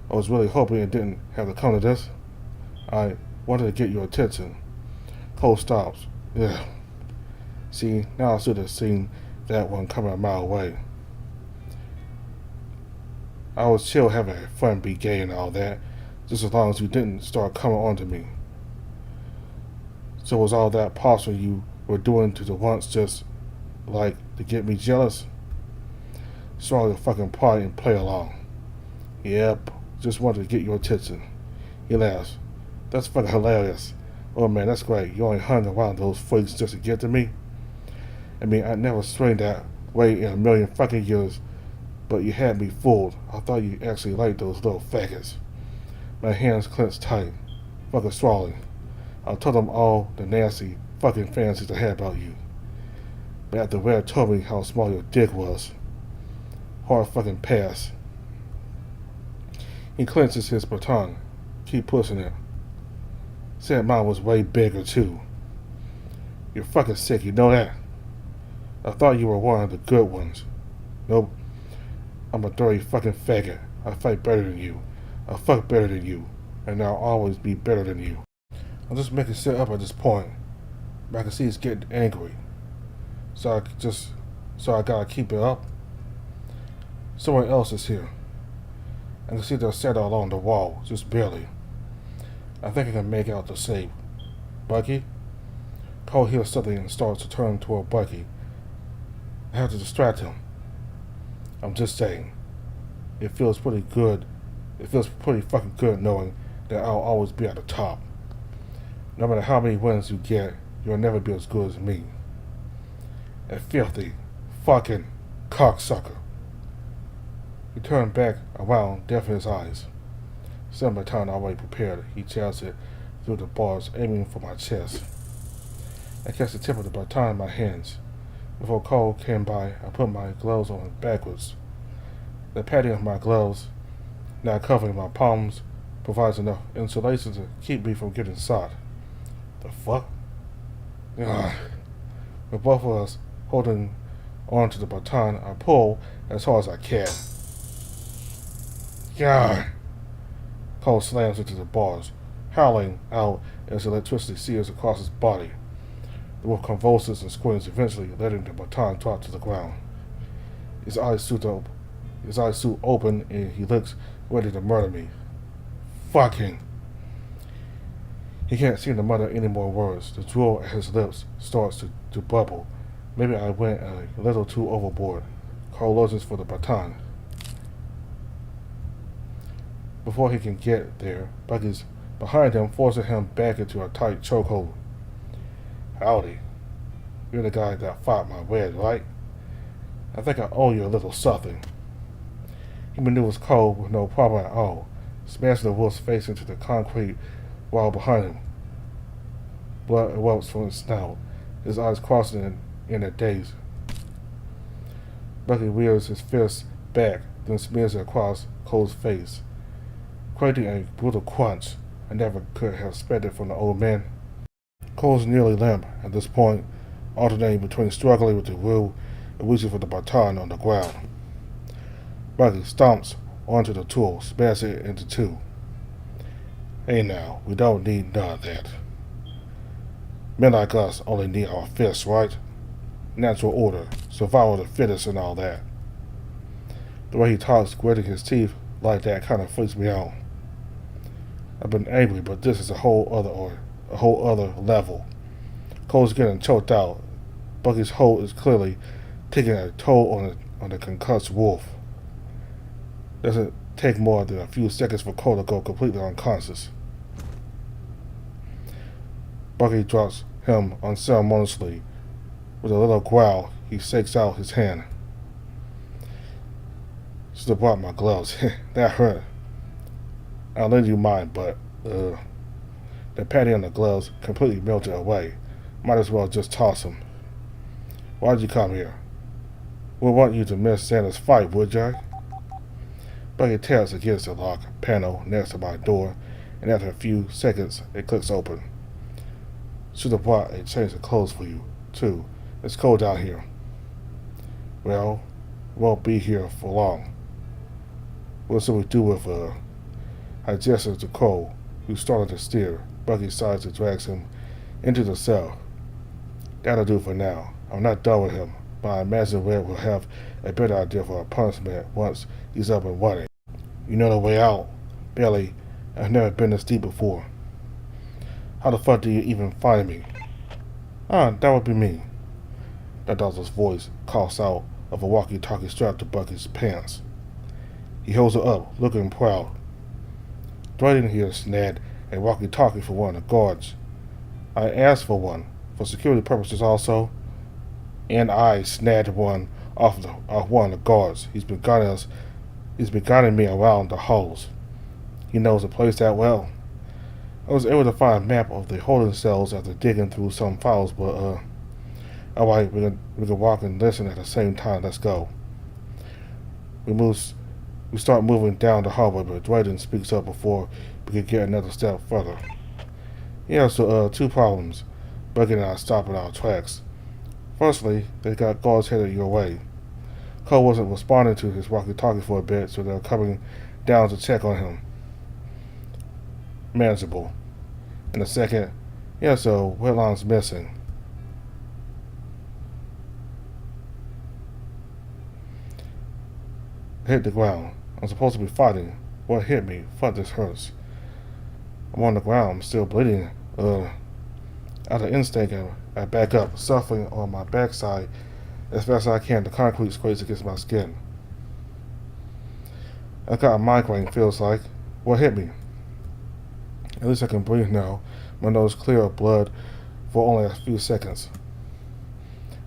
I was really hoping it didn't have to come to this. I wanted to get your attention. Cole stops. Ugh. See, now I should have seen that one coming a mile away. I was chill having fun, be gay and all that, just as long as you didn't start coming on to me. So was all that possible you were doing to the once just, like, to get me jealous? Swallow your fucking pride and play along. Yep, just wanted to get your attention. He laughs. That's fucking hilarious. Oh man, that's great. You only hung around those freaks just to get to me? I mean, I never strained that way in a million fucking years, but you had me fooled. I thought you actually liked those little faggots. My hands clenched tight. Fucking swallowing. I'll tell them all the nasty fucking fantasies I had about you. But after Red told me how small your dick was, hard fucking pass. He clenches his baton. Keep pushing it. Said mine was way bigger too. You're fucking sick, you know that? I thought you were one of the good ones. Nope. I'm a dirty fucking faggot. I fight better than you. I fuck better than you. And I'll always be better than you. I'm just making shit up at this point. But I can see he's getting angry. So I gotta keep it up. Someone else is here. I can see their shadow along the wall, just barely. I think I can make out the shape. Bucky? Cole hears something and starts to turn toward Bucky. I have to distract him. I'm just saying. It feels pretty good. It feels pretty fucking good knowing that I'll always be at the top. No matter how many wins you get, you'll never be as good as me. A filthy, fucking cocksucker. He turned back around, deaf in his eyes. Semi baton already prepared. He charged it through the bars, aiming for my chest. I catch the tip of the baton in my hands. Before Cole came by, I put my gloves on backwards. The padding of my gloves, now covering my palms, provides enough insulation to keep me from getting shot. The fuck? Ugh. With both of us holding onto the baton, I pull as hard as I can. God. Cole slams into the bars, howling out as electricity sears across his body. The wolf convulses and screams, eventually letting the baton drop to the ground. His eyes shoot open, and he looks ready to murder me. Fucking. He can't seem to mutter any more words. The drool at his lips starts to bubble. Maybe I went a little too overboard. Cole loses for the baton. Before he can get there, Bucky's behind him, forcing him back into a tight chokehold. Howdy. You're the guy that fought my red, right? I think I owe you a little something. He maneuvers Cole with no problem at all, smashing the wolf's face into the concrete wall behind him. Blood erupts from his snout, his eyes crossing in a daze. Bucky rears his fist back, then smears it across Cole's face, creating a brutal crunch I never could have expected from the old man. Cole's nearly limp at this point, alternating between struggling with the rule and reaching for the baton on the ground. Bucky stomps onto the tool, smashing it into two. Hey now, we don't need none of that. Men like us only need our fists, right? Natural order, survival of the fittest and all that. The way he talks, gritting his teeth like that kind of freaks me out. I've been angry, but this is a whole other level. Cole's getting choked out. Bucky's hold is clearly taking a toll on the concussed wolf. Doesn't take more than a few seconds for Cole to go completely unconscious. Bucky drops him unceremoniously. With a little growl, he shakes out his hand. Should have brought my gloves. That hurt. I'll lend you mine, but the padding on the gloves completely melted away. Might as well just toss them. Why'd you come here? Wouldn't want you to miss Santa's fight, would ya? Bucky taps against the lock panel next to my door, and after a few seconds, it clicks open. Should have brought a change of clothes for you, too. It's cold out here. Well, won't be here for long. What should we do with I gestured to Cole, who started to steer. Bucky sighs and drags him into the cell. That'll do for now. I'm not done with him, but I imagine Red will have a better idea for a punishment once he's up and running. You know the way out? Barely. I've never been this deep before. How the fuck do you even find me? That would be me. That doctor's voice coughs out of a walkie-talkie strapped to Bucky's pants. He holds it up, looking proud. Drayden here snagged a walkie-talkie for one of the guards. I asked for one, for security purposes also, and I snagged one off one of the guards. He's been guiding me around the halls. He knows the place that well. I was able to find a map of the holding cells after digging through some files, but alright, we can walk and listen at the same time. Let's go. We start moving down the hallway, but Drayden speaks up before we can get another step further. Yeah, so two problems. Bucky and I stop in our tracks. Firstly, they got guards headed your way. Cole wasn't responding to his walkie-talkie for a bit, so they're coming down to check on him. Manageable. And the second, yeah, so Wetline's missing. I hit the ground. I'm supposed to be fighting. What hit me? Fuck, this hurts. I'm on the ground. I'm still bleeding. Out of instinct, I back up, suffering on my backside as fast as I can. The concrete scrapes against my skin. I got a migraine, feels like. What hit me? At least I can breathe now. My nose clear of blood for only a few seconds.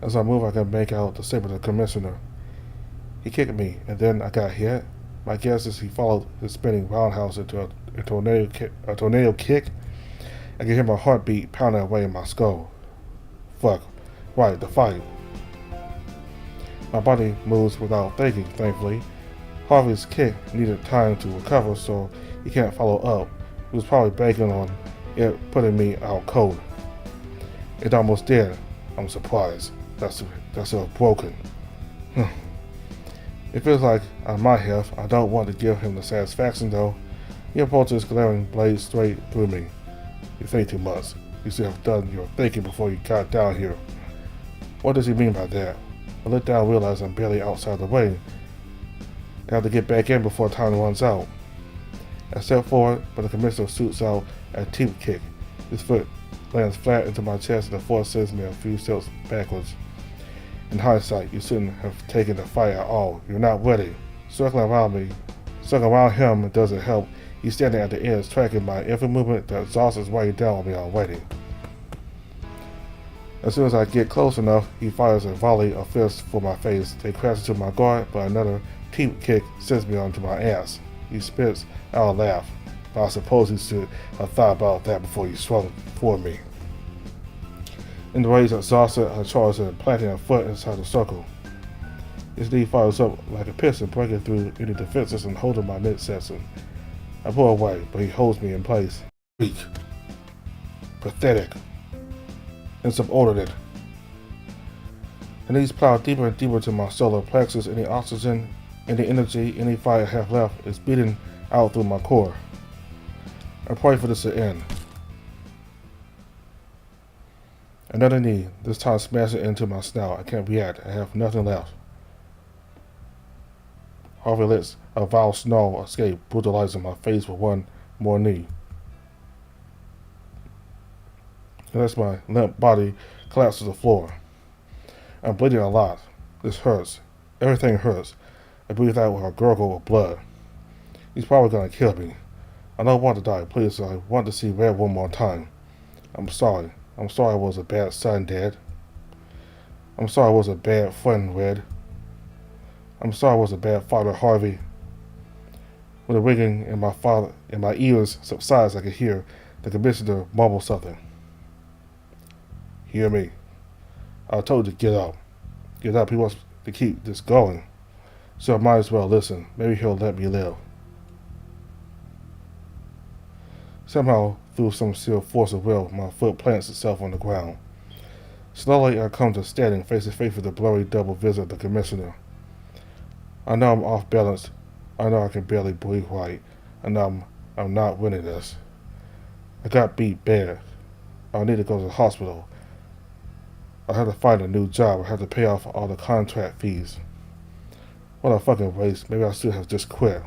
As I move, I can make out the shape of the commissioner. He kicked me, and then I got hit. My guess is he followed his spinning roundhouse into a tornado kick. I can hear my heartbeat pounding away in my skull. Fuck. Right, the fight. My body moves without thinking, thankfully. Harvey's kick needed time to recover, so he can't follow up. He was probably banking on it putting me out cold. It almost did. I'm surprised. That's broken. It feels like I might have. I don't want to give him the satisfaction though. He approached his glaring blade straight through me. You think too much. You should have done your thinking before you got down here. What does he mean by that? I looked down and realized I'm barely outside the way. I have to get back in before time runs out. I step forward, but the commissioner shoots out a teep kick. His foot lands flat into my chest and the force sends me a few steps backwards. In hindsight, you shouldn't have taken the fight at all. You're not ready. Circling around him doesn't help. He's standing at the edge, tracking my every movement. The exhaust is weighing down on me already. As soon as I get close enough, he fires a volley of fists for my face. They crash into my guard, but another teep kick sends me onto my ass. He spits out a laugh, but I suppose he should have thought about that before he swung for me. In the race, exhausted, I charge and planting a foot inside the circle. His knee fires up like a piston, breaking through any defenses and holding my midsection. I pull away, but he holds me in place. Weak. Pathetic. Insubordinate. And these plow deeper and deeper to my solar plexus. Any oxygen, any energy, any fire I have left is beating out through my core. I pray for this to end. Another knee, this time smashing into my snout. I can't react. I have nothing left. Harvey lets a vile snarl escape, brutalizing my face with one more knee. And as my limp body collapses to the floor. I'm bleeding a lot. This hurts. Everything hurts. I breathe out with a gurgle of blood. He's probably gonna kill me. I don't want to die, please. I want to see Red one more time. I'm sorry. I'm sorry I was a bad son, Dad. I'm sorry I was a bad friend, Red. I'm sorry I was a bad father, Harvey. When the ringing in my ears subsides, I can hear the commissioner mumble something. Hear me. I told you to get up. Get up. He wants to keep this going. So I might as well listen. Maybe he'll let me live. Somehow, through some sheer force of will, my foot plants itself on the ground. Slowly, I come to standing face to face with the blurry double vision of the commissioner. I know I'm off balance. I know I can barely breathe right. I know I'm not winning this. I got beat bad. I need to go to the hospital. I have to find a new job. I have to pay off all the contract fees. What a fucking waste. Maybe I should have just quit.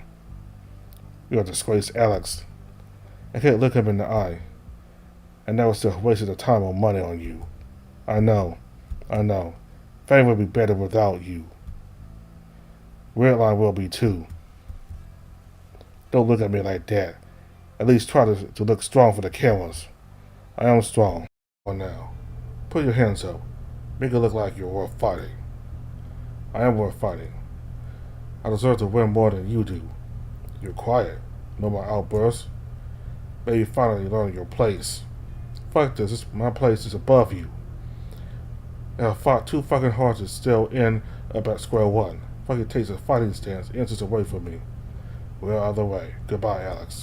You're a disgrace, Alex. I can't look him in the eye. And that was still wasting the time and money on you. I know. Fame would be better without you. Redline will be too. Don't look at me like that. At least try to look strong for the cameras. I am strong. Now, put your hands up. Make it look like you're worth fighting. I am worth fighting. I deserve to win more than you do. You're quiet. No more outbursts. Maybe finally learn your place. Fuck this. My place is above you. And I fought too fucking hard to still end up at square one. Fucking takes a fighting stance inches away from me. We're out of the way. Goodbye, Alex.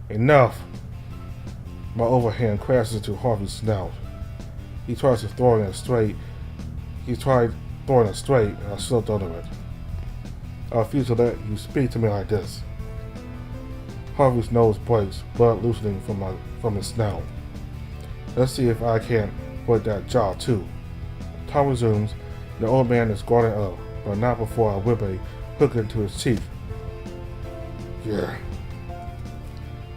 Enough! My overhand crashes into Harvey's snout. He tries throwing it straight, and I slipped under it. I refuse to let you speak to me like this. Harvey's nose breaks, blood loosening from his snout. Let's see if I can't break that jaw too. Time resumes. The old man is guarding up, but not before I whip a hook into his cheek. Yeah.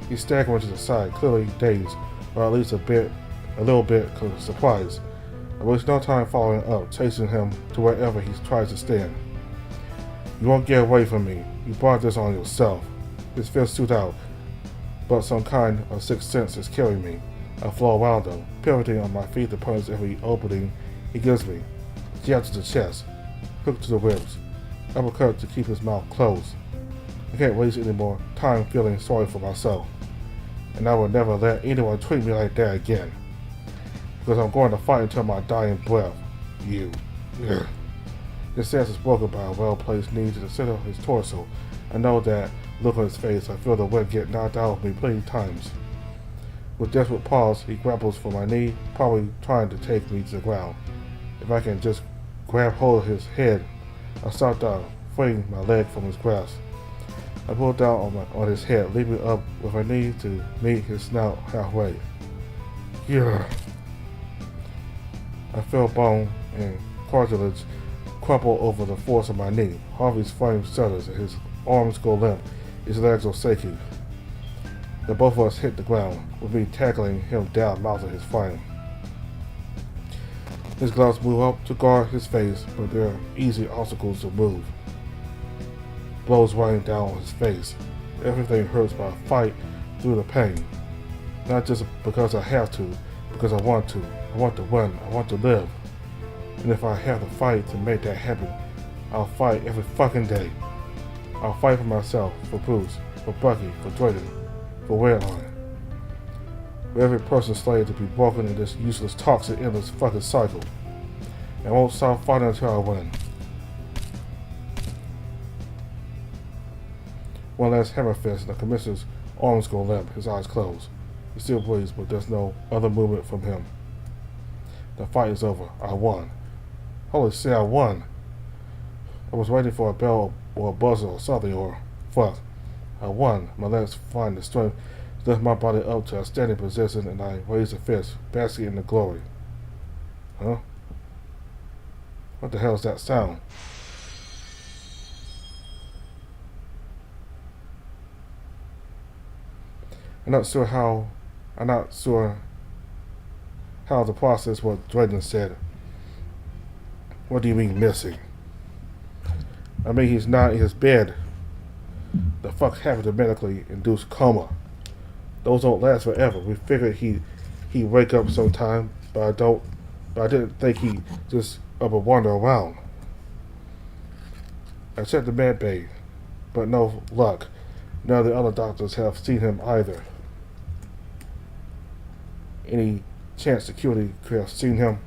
He's staggering to the side, clearly dazed, or at least a little bit surprised. I waste no time following up, chasing him to wherever he tries to stand. You won't get away from me. You brought this on yourself. His fist stood out, but some kind of sixth sense is carrying me. I flow around him, pivoting on my feet to punish every opening he gives me. Jab to the chest, hook to the ribs, uppercut to keep his mouth closed. I can't waste any more time feeling sorry for myself, and I will never let anyone treat me like that again. Because I'm going to fight until my dying breath. You. His stance is broken by a well-placed knee to the center of his torso. I know that look on his face, I feel the wind get knocked out of me plenty times. With desperate pause, he grapples for my knee, probably trying to take me to the ground. If I can just grab hold of his head, I start down, freeing my leg from his grasp. I pull down on his head, leaping up with my knee to meet his snout halfway. Yeah. I feel bone and cartilage crumple over the force of my knee. Harvey's frame shudders and his arms go limp. His legs are shaky. The both of us hit the ground, with me tackling him down mouthing his frame. His gloves move up to guard his face, but they're easy obstacles to move. Blows raining down on his face. Everything hurts, but I fight through the pain. Not just because I have to, because I want to. I want to win. I want to live. And if I have to fight to make that happen, I'll fight every fucking day. I'll fight for myself, for Bruce, for Bucky, for Drayden, for Redline. For every person slated to be broken in this useless, toxic, endless fucking cycle. And I won't stop fighting until I win. One last hammer fist, and the commissioner's arms go limp, his eyes closed. He still breathes, but there's no other movement from him. The fight is over. I won. Holy shit, I won. I was waiting for a bell or a buzzer or something, or fuck. I won. My legs find the strength to lift my body up to a standing position, and I raise a fist, basking in the glory. Huh? What the hell is that sound? I'm not sure how the process what Drayden said. What do you mean missing? I mean he's not in his bed. The fuck happened to medically induced coma? Those don't last forever. We figured he'd wake up sometime, but I didn't think he'd just up and wander around. I checked the med bay, but no luck. None of the other doctors have seen him either. Any chance security could have seen him?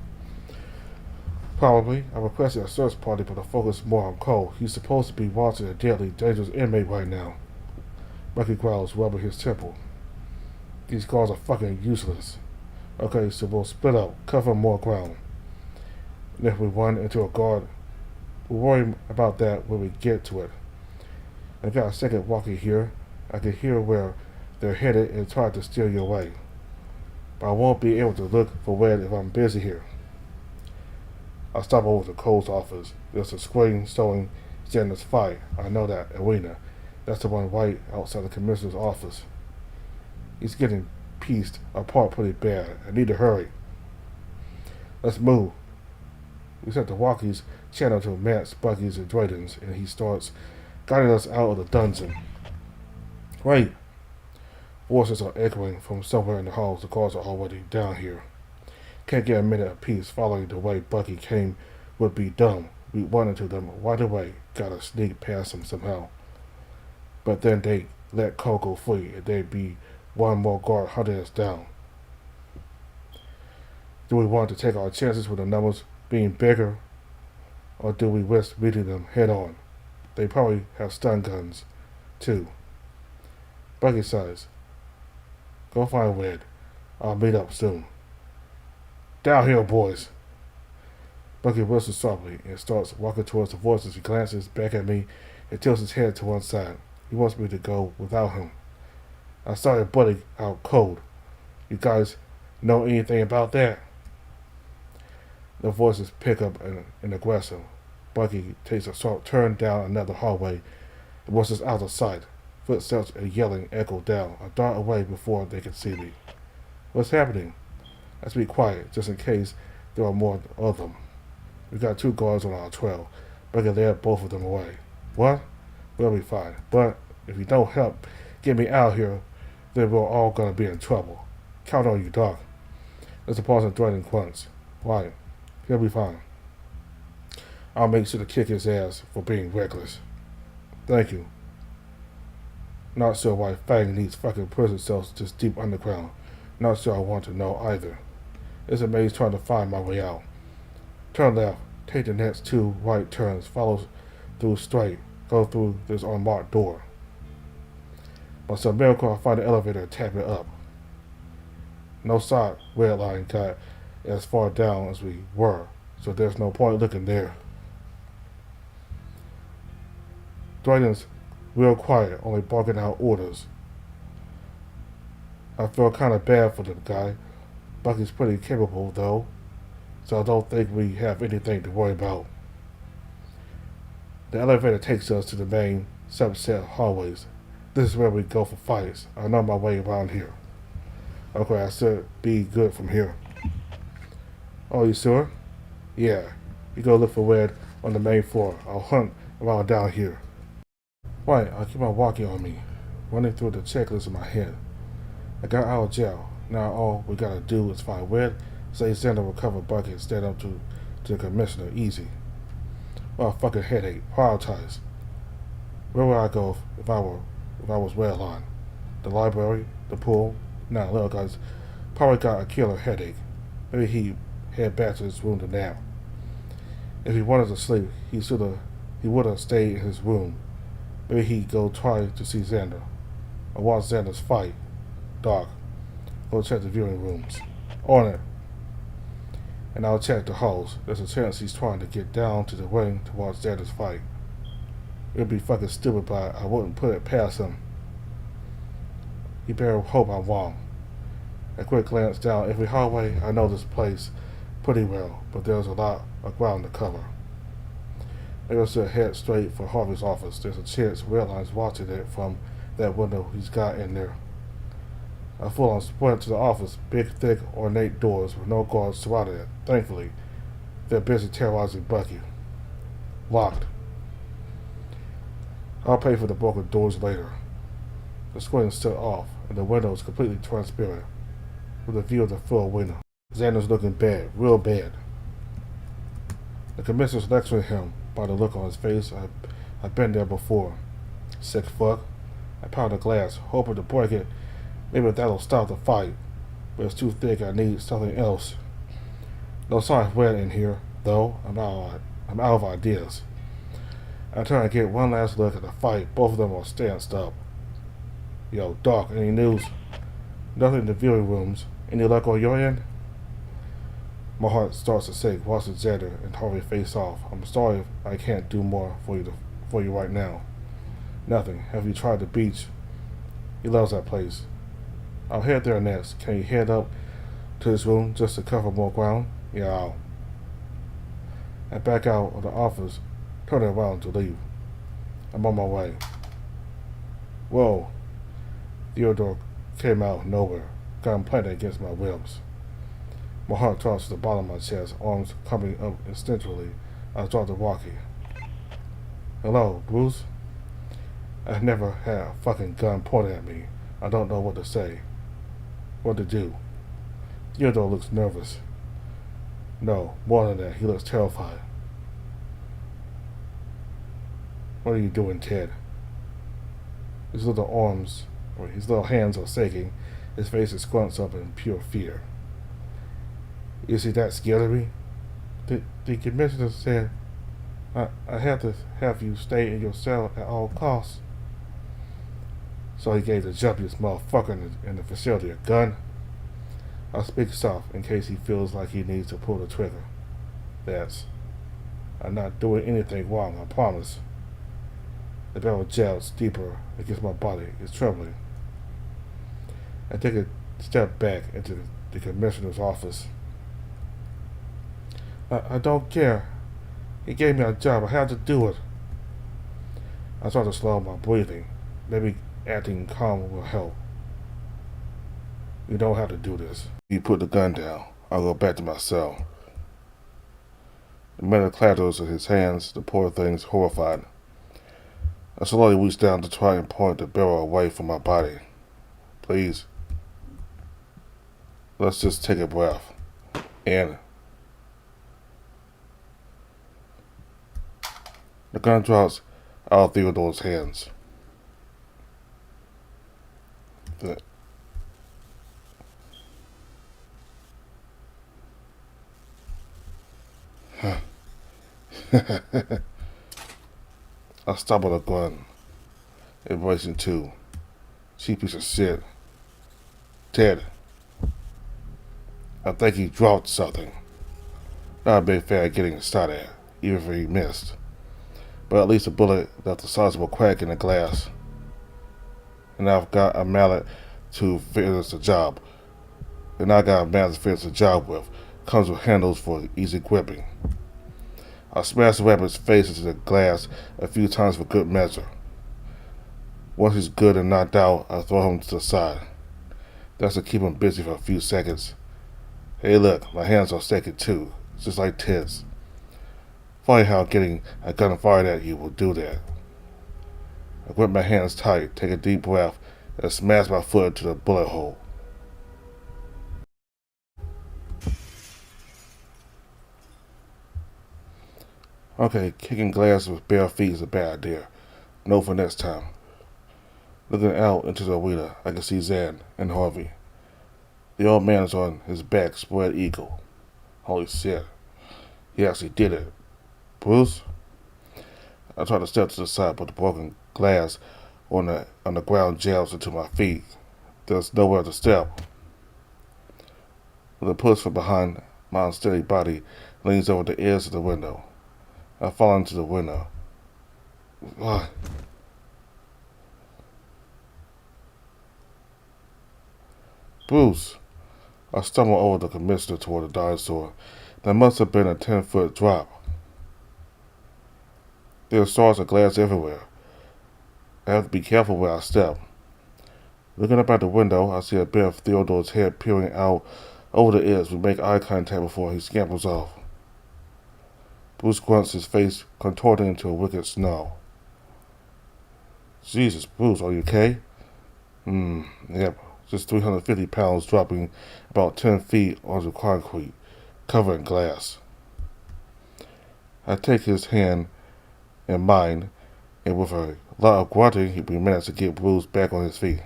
Probably. I requested a search party, but the focus is more on Cole. He's supposed to be watching a deadly, dangerous inmate right now. Bucky growls, rubbing his temple. These guards are fucking useless. Okay, so we'll split up, cover more ground. And if we run into a guard, we'll worry about that when we get to it. I've got a second walkie here. I can hear where they're headed and try to steer you away. But I won't be able to look for Red if I'm busy here. I stop over to Cole's office. There's a screen showing Xander's fight. I know that arena. That's the one right outside the commissioner's office. He's getting pieced apart pretty bad. I need to hurry. Let's move. We set the walkies channel to Matt's, Bucky's, and Drayden's, and he starts guiding us out of the dungeon. Wait. Voices are echoing from somewhere in the halls. The guards are already down here. Can't get a minute of peace. Following the way Bucky came would be dumb. We run into them right away. Gotta sneak past them somehow. But then they let Cole go free, and there'd be one more guard hunting us down. Do we want to take our chances with the numbers being bigger, or do we risk meeting them head on? They probably have stun guns, too. Bucky says, "Go find Red. I'll meet up soon." "Down here, boys." Bucky whistles softly and starts walking towards the voices. He glances back at me and tilts his head to one side. He wants me to go without him. I started butting out cold. You guys know anything about that? The voices pick up and aggressive. Bucky takes a sharp turn down another hallway and washes out of sight. Footsteps and yelling echo down. I dart away before they can see me. What's happening? Let's be quiet, just in case there are more of them. We got 2 guards on our trail. Bucky led both of them away. What? We'll be fine. But if you don't help get me out here, then we're all gonna be in trouble. Count on you, Doc. There's a pause and Drayden grunts. Right. He'll be fine. I'll make sure to kick his ass for being reckless. Thank you. Not sure why Fang needs fucking prison cells just deep underground. Not sure I want to know either. It's a maze trying to find my way out. Turn left. Take the next 2 right turns. Follow through straight. Go through this unmarked door. But some miracle I find the elevator and tap it up. No side red line got as far down as we were, so there's no point looking there. Drayden's real quiet, only barking out orders. I feel kind of bad for the guy. Bucky's pretty capable, though, so I don't think we have anything to worry about. The elevator takes us to the main subset hallways. This is where we go for fights. I know my way around here. Okay, I should be good from here. Oh, you sure? Yeah. You go look for Red on the main floor. I'll hunt around down here. Right, I'll keep on walking on me, running through the checklist in my head. I got out of jail. Now all we gotta do is find Red, say Xander will cover Bucket, and stand up to the commissioner. Easy. Well, fucking headache. Prioritize. Where would I go if I was Redline? The library? The pool? Nah, little guy's probably got a killer headache. Maybe he head back to his room to nap. If he wanted to sleep, he would have stayed in his room. Maybe he'd go try to see Xander, or watch Xander's fight. Doc, go check the viewing rooms. On it. And I'll check the halls. There's a chance he's trying to get down to the ring to watch Xander's fight. It'd be fucking stupid, but I wouldn't put it past him. You better hope I'm wrong. A quick glance down every hallway. I know this place pretty well, but there's a lot of ground to cover. Maybe I should head straight for Harvey's office. There's a chance Redline's watching it from that window he's got in there. I full on sprint to the office. Big, thick, ornate doors with no guards surrounding it. Thankfully, they're busy terrorizing Bucky. Locked. I'll pay for the broken doors later. The screen is still off, and the window is completely transparent, with a view of the full window. Xander's looking bad, real bad. The commissioner's lecturing him by the look on his face. I've been there before. Sick fuck. I pound the glass, hoping to break it. Maybe that'll stop the fight, but it's too thick. I need something else. No sign of Red in here, though. I'm out of ideas. I turn and get one last look at the fight. Both of them are stanced up. Yo, Doc, any news? Nothing in the viewing rooms. Any luck on your end? My heart starts to sink, watching Xander and Harvey face off. I'm sorry if I can't do more for you right now. Nothing. Have you tried the beach? He loves that place. I'll head there next. Can you head up to his room just to cover more ground? Yeah, I'll. I back out of the office, turning around to leave. I'm on my way. Whoa. Theodore came out of nowhere, gun planted against my ribs. My heart drops to the bottom of my chest, arms coming up instinctively. I start to walkie. Hello, Bruce? I've never had a fucking gun pointed at me. I don't know what to say. What to do. Theodore looks nervous. No, more than that, he looks terrified. What are you doing, Ted? His little hands are shaking. His face is scrunched up in pure fear. Is he that scared of me? The commissioner said I have to have you stay in your cell at all costs. So he gave the jumpiest motherfucker in the facility a gun? I'll speak soft in case he feels like he needs to pull the trigger. I'm not doing anything wrong, I promise. The barrel jabs deeper against my body. It's trembling. I take a step back into the commissioner's office. I don't care. He gave me a job. I had to do it. I start to slow my breathing. Maybe acting calm will help. You don't have to do this. He put the gun down. I'll go back to my cell. The metal clatters in his hands. The poor thing's horrified. I slowly reach down to try and point the barrel away from my body. Please. Let's just take a breath. And the gun drops out of Theodore's hands. I stop with a gun, embracing two. Cheap piece of shit. Ted, I think he dropped something. Not a big fan of getting shot at, even if he missed. But at least a bullet left a sizable crack in the glass. And I've got a mallet to finish the job. And I got a mallet to finish the job with. Comes with handles for easy gripping. I smash the weapon's face into the glass a few times for good measure. Once he's good and knocked out, I throw him to the side. That's to keep him busy for a few seconds. Hey look, my hands are shaking too, just like Ted's. Funny how getting a gun fired at you will do that. I grip my hands tight, take a deep breath, and smash my foot into the bullet hole. Okay, kicking glass with bare feet is a bad idea. No for next time. Looking out into the arena, I can see Zan and Harvey. The old man is on his back, spread eagle. Holy shit. He actually did it. Bruce? I tried to step to the side, but the broken glass on the ground jams into my feet. There's nowhere to step. With a push from behind, my unsteady body leans over the edge of the window. I fall into the window. Ugh. Bruce! I stumble over the commissioner toward the dinosaur. That must have been a 10-foot drop. There are shards of glass everywhere. I have to be careful where I step. Looking up at the window, I see a bit of Theodore's head peering out over the edge. We make eye contact before he scampers off. Bruce grunts, his face contorting into a wicked snarl. Jesus, Bruce, are you okay? Yep. Just 350 pounds dropping about 10 feet onto concrete, covered in glass. I take his hand in mine, and with a lot of grunting, we manage to get Bruce back on his feet.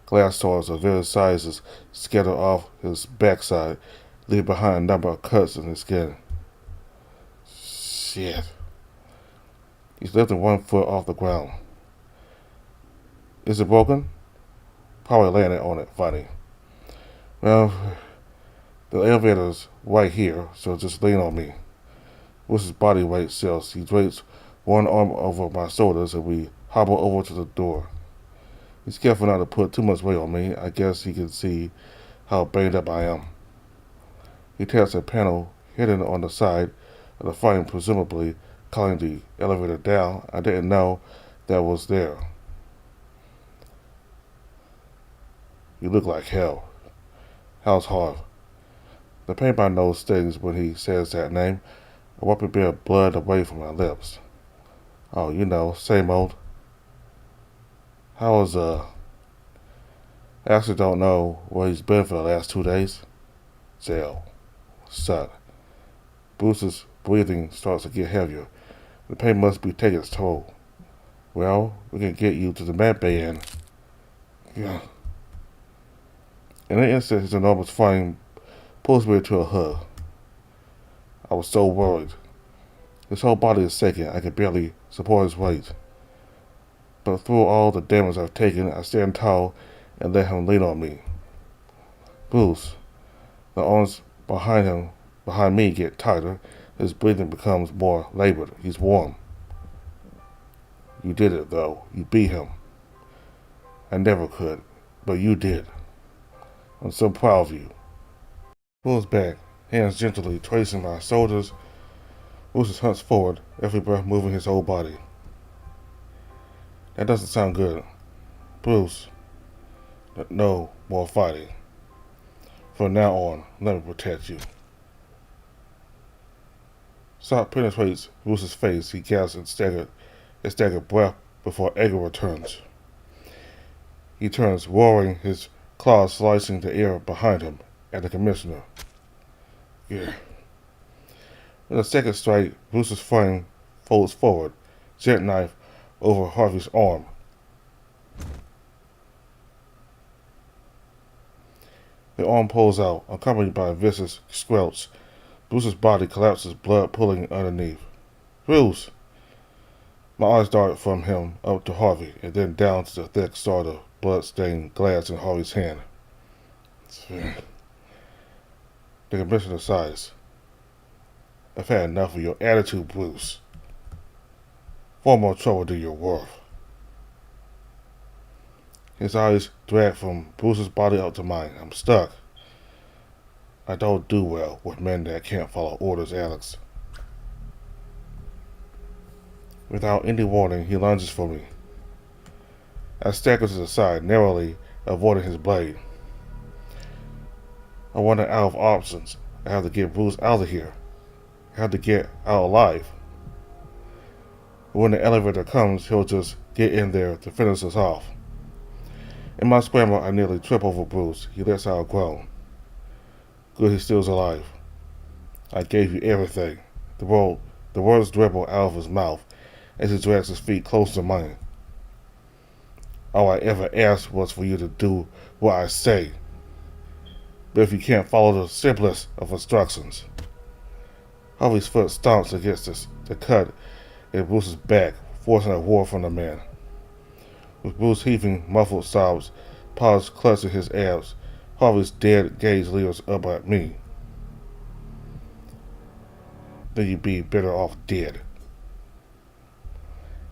Glass shards of various sizes scatter off his backside, leaving behind a number of cuts in his skin. Shit. He's lifting 1 foot off the ground. Is it broken? Probably landed on it, funny. Well, the elevator's right here, so just lean on me. With his body weight sells, he drapes one arm over my shoulders and we hobble over to the door. He's careful not to put too much weight on me. I guess he can see how banged up I am. He taps a panel hidden on the side of the frame, presumably calling the elevator down. I didn't know that was there. You look like hell. How's Harv? The pain in my nose stings when he says that name. I wipe a bit of blood away from my lips. Oh, you know, same old. How is, I actually don't know where he's been for the last 2 days. Jail. Suck. Bruce's breathing starts to get heavier. The pain must be taking its toll. Well, we can get you to the med bay and... Yeah. In an instant, his enormous frame pulls me into a hug. I was so worried. His whole body is shaking. I can barely support his weight. But through all the damage I've taken, I stand tall and let him lean on me. Bruce. The arms behind me get tighter. His breathing becomes more labored. He's warm. You did it, though. You beat him. I never could, but you did. I'm so proud of you. Pulls back, hands gently tracing my shoulders. Bruce hunts forward, every breath moving his whole body. That doesn't sound good. Bruce, no more fighting. From now on, let me protect you. Shock penetrates Bruce's face. He gasps and staggered breath before anger returns. He turns, roaring, his claws slicing the air behind him at the commissioner. Yeah. With a second strike, Bruce's frame folds forward, jet knife over Harvey's arm. The arm pulls out, accompanied by a vicious squelch. Bruce's body collapses, blood pooling underneath. Bruce! My eyes darted from him up to Harvey, and then down to the thick sort of blood-stained glass in Harvey's hand. The commissioner sighs. I've had enough of your attitude, Bruce. Far more trouble than you're worth. His eyes drag from Bruce's body up to mine. I'm stuck. I don't do well with men that can't follow orders, Alex. Without any warning, he lunges for me. I stagger to the side, narrowly avoiding his blade. I run out of options. I have to get Bruce out of here. I have to get out alive. When the elevator comes, he'll just get in there to finish us off. In my scramble, I nearly trip over Bruce. He lets out a groan. Good, he's still alive. I gave you everything. The words dribble out of his mouth as he drags his feet close to mine. All I ever asked was for you to do what I say. But if you can't follow the simplest of instructions. Harvey's foot stomps against the cut in Bruce's back, forcing a roar from the man. With Bruce heaving muffled sobs, paws clutching his abs, Harvey's dead gaze leers up at me. Then you'd be better off dead.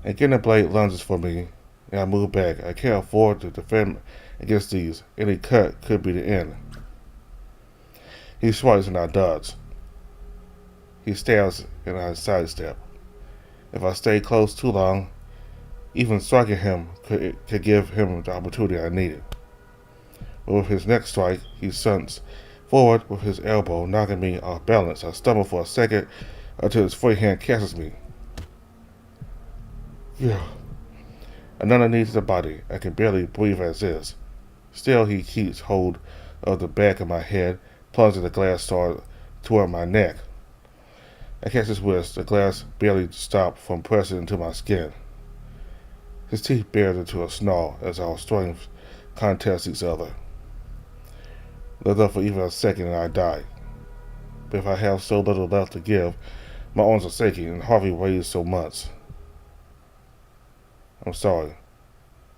Again the blade lunges for me, and I move back. I can't afford to defend against these. Any cut could be the end. He swipes and I dodge. He stabs and I sidestep. If I stay close too long, even striking him could give him the opportunity I needed. But with his next strike, he stunts forward with his elbow, knocking me off balance. I stumble for a second until his free hand catches me. Yeah. Another knee to the body. I can barely breathe as is. Still, he keeps hold of the back of my head, plunging the glass sword toward my neck. I catch his wrist. The glass barely stopped from pressing into my skin. His teeth bared into a snarl as our strengths contest each other. Let up for even a second and I die. But if I have so little left to give, my arms are shaking and Harvey weighs so much. I'm sorry.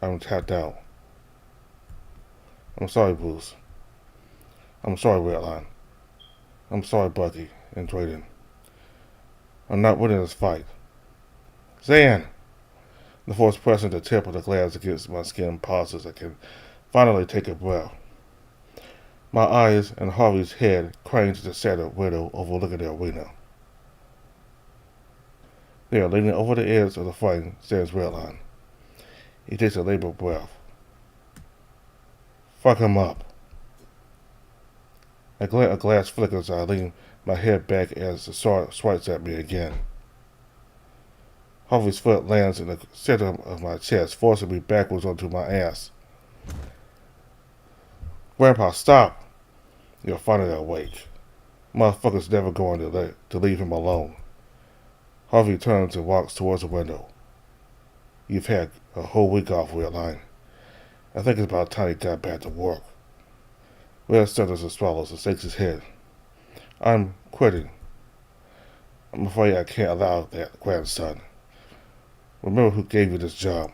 I'm tapped out. I'm sorry, Bruce. I'm sorry, Redline. I'm sorry, Bucky and Drayden. I'm not winning this fight. Zan! The force pressing the tip of the glass against my skin pauses. I can finally take a breath. My eyes and Harvey's head crane to the shattered window overlooking the arena. There, leaning over the edge of the frame, stands Redline. He takes a labored breath. Fuck him up. A glint of glass flickers. I lean my head back as the sword swipes at me again. Harvey's foot lands in the center of my chest, forcing me backwards onto my ass. Grandpa, stop! You're finally awake. Motherfucker's never going to leave him alone. Harvey turns and walks towards the window. You've had a whole week off, Redline. I think it's about time you got back to work. Red stutters and swallows and shakes his head. I'm quitting. I'm afraid I can't allow that, grandson. Remember who gave you this job.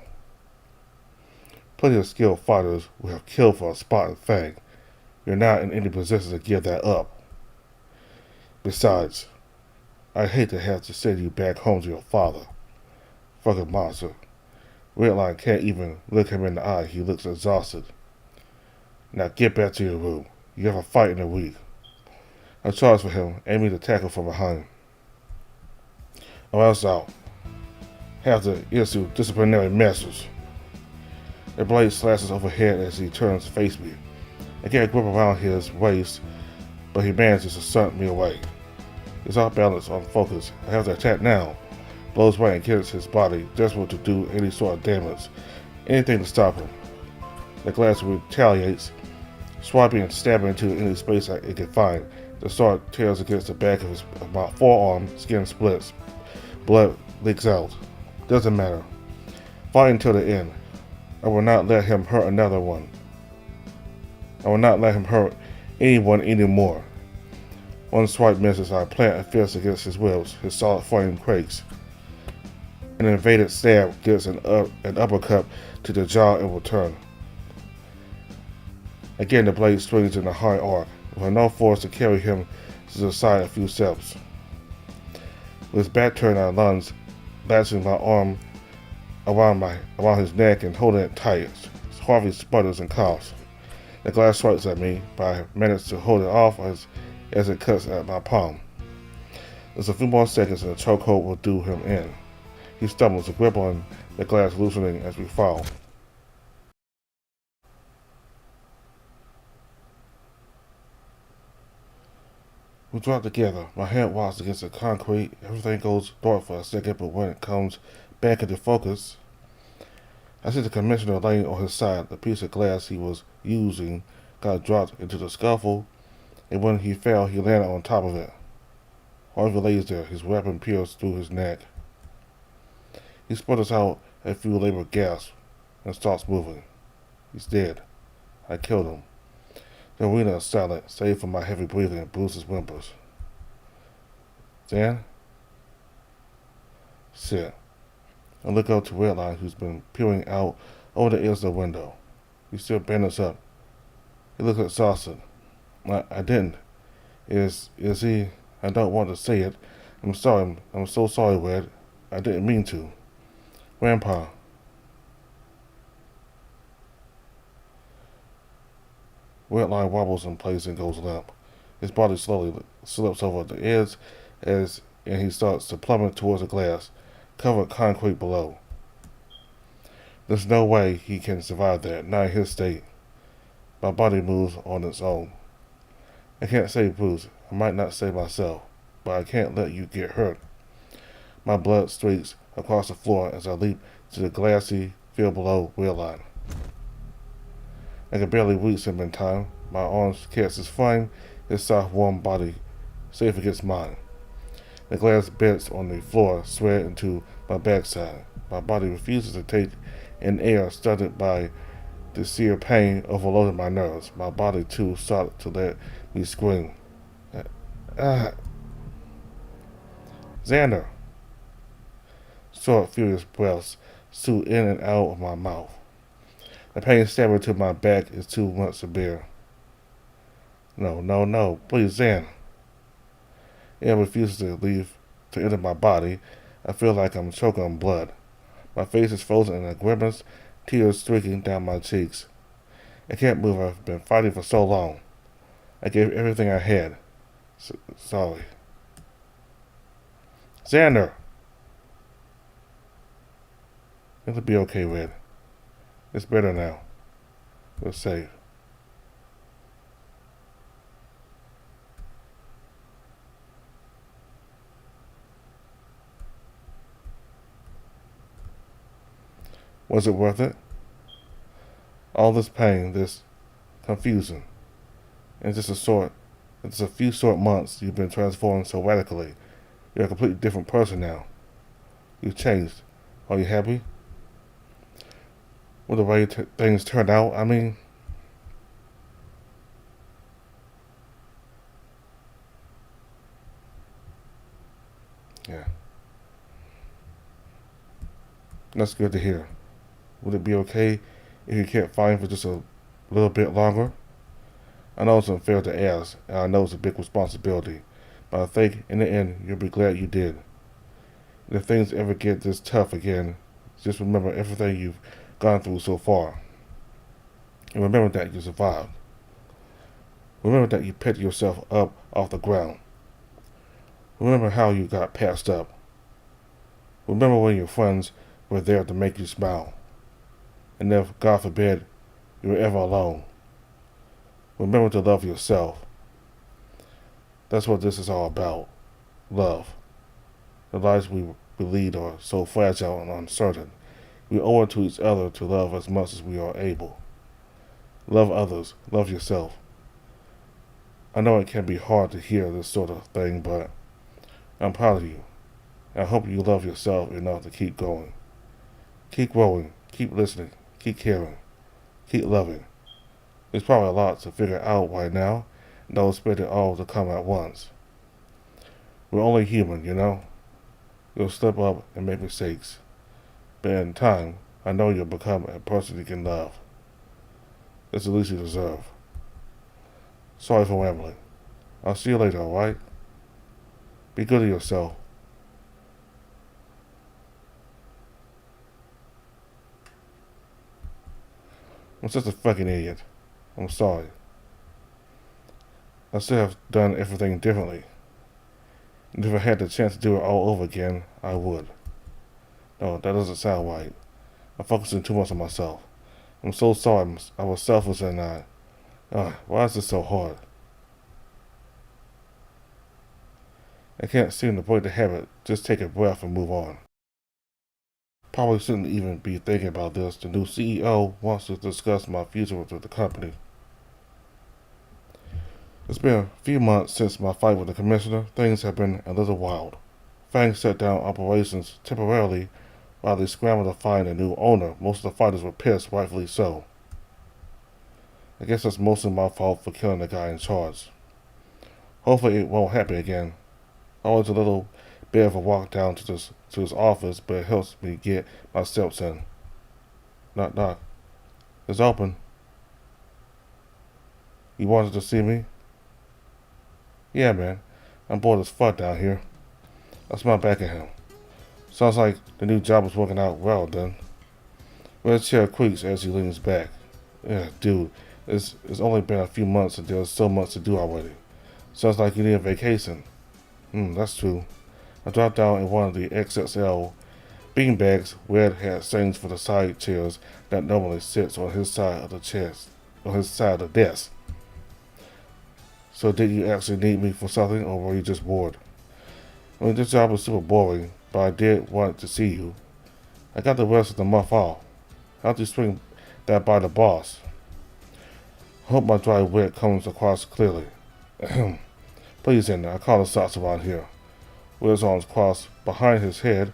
Plenty of skilled fighters will have killed for a spot and fang. You're not in any position to give that up. Besides, I'd hate to have to send you back home to your father. Fucking monster. Redline can't even look him in the eye. He looks exhausted. Now get back to your room. You have a fight in a week. I charge for him, aiming to tackle from behind. Or else I'll have to issue disciplinary measures. A blade slashes overhead as he turns to face me. I get a grip around his waist, but he manages to stunt me away. He's off balance, unfocused. I have to attack now. Blows right against his body, desperate to do any sort of damage. Anything to stop him. The glass retaliates, swiping and stabbing into any space it can find. The sword tears against the back of my forearm, skin splits. Blood leaks out. Doesn't matter. Fight until the end. I will not let him hurt another one. I will not let him hurt anyone anymore. One swipe misses. I plant a fist against his ribs. His solid frame quakes. An invaded stab gets an uppercut to the jaw in return. Again, the blade swings in a high arc, with enough force to carry him to the side a few steps. With his back turned, I lunge, latching my arm around his neck and holding it tight. Harvey sputters and coughs. The glass swipes at me, but I manage to hold it off as it cuts at my palm. There's a few more seconds and the chokehold will do him in. He stumbles, a grip on the glass loosening as we fall. We drop together. My head rocks against the concrete. Everything goes dark for a second, but when it comes back into focus, I see the commissioner laying on his side. The piece of glass he was using got dropped into the scuffle, and when he fell, he landed on top of it. Harvey lays there, his weapon pierced through his neck. He sputters out a few labored gasps and starts moving. He's dead. I killed him. The arena is silent, save for my heavy breathing and Bruce's whimpers. Dan? Sit. I look up to Redline, who's been peering out over the edge of the window. He still bandaged up. He looks exhausted. I didn't. Is he? I don't want to say it. I'm sorry. I'm so sorry, Red. I didn't mean to. Grandpa. Redline wobbles in place and goes limp. His body slowly slips over the edge and he starts to plummet towards the glass, covered concrete below. There's no way he can survive that, not in his state. My body moves on its own. I can't save Bruce. I might not save myself, but I can't let you get hurt. My blood streaks across the floor as I leap to the glassy field below Redline. I can barely reach him in time. My arms catch his flame, his soft, warm body safe against mine. The glass bits on the floor sweat into my backside. My body refuses to take in air, started by the sheer pain overloading my nerves. My body, too, sought to let me scream. Xander! Short, furious breaths shoot in and out of my mouth. The pain stabbing to my back is too much to bear. No, please, Xan. Air refuses to enter my body. I feel like I'm choking on blood. My face is frozen in a grimace, tears streaking down my cheeks. I can't move. I've been fighting for so long. I gave everything I had. Sorry. Xander! It'll be okay, Red. It's better now. We're safe. Was it worth it? All this pain, this confusion, in just a few short months, you've been transformed so radically. You're a completely different person now. You've changed. Are you happy? With the way things turned out, I mean, yeah. That's good to hear. Would it be okay if you kept fighting for just a little bit longer? I know it's unfair to ask, and I know it's a big responsibility, but I think in the end you'll be glad you did. And if things ever get this tough again, just remember everything you've gone through so far. And remember that you survived. Remember that you picked yourself up off the ground. Remember how you got passed up. Remember when your friends were there to make you smile. And if, God forbid, you were ever alone, remember to love yourself. That's what this is all about. Love. The lives we lead are so fragile and uncertain. We owe it to each other to love as much as we are able. Love others. Love yourself. I know it can be hard to hear this sort of thing, but I'm proud of you. I hope you love yourself enough to keep going. Keep growing. Keep listening. Keep caring. Keep loving. There's probably a lot to figure out right now, and don't expect it all to come at once. We're only human, you know? We'll slip up and make mistakes. but in time, I know you'll become a person you can love. It's the least you deserve. Sorry for rambling. I'll see you later, alright? Be good to yourself. I'm such a fucking idiot. I'm sorry. I should have done everything differently. And if I had the chance to do it all over again, I would. No, that doesn't sound right. I'm focusing too much on myself. I'm so sorry I was selfish and why is this so hard? I can't seem to break the habit. Just take a breath and move on. Probably shouldn't even be thinking about this. The new CEO wants to discuss my future with the company. It's been a few months since my fight with the commissioner. Things have been a little wild. Fang shut down operations temporarily while they scrambled to find a new owner. Most of the fighters were pissed, rightfully so. I guess that's mostly my fault for killing the guy in charge. Hopefully it won't happen again. Always a little bit of a walk down to his office, but it helps me get my steps in. Knock, knock. It's open. You wanted to see me? Yeah, man. I'm bored as fuck down here. I smile back at him. Sounds like the new job is working out well, then. Red chair creaks as he leans back. Yeah, dude, it's only been a few months and there's so much to do already. Sounds like you need a vacation. That's true. I dropped down in one of the XXL beanbags. Red had things for the side chairs that normally sits on his side of the desk. So did you actually need me for something, or were you just bored? I mean, this job is super boring, but I did want to see you. I got the rest of the month off. How'd you swing that by the boss? Hope my dry wit comes across clearly. Please, Ender, I call the shots around here. With his arms crossed behind his head,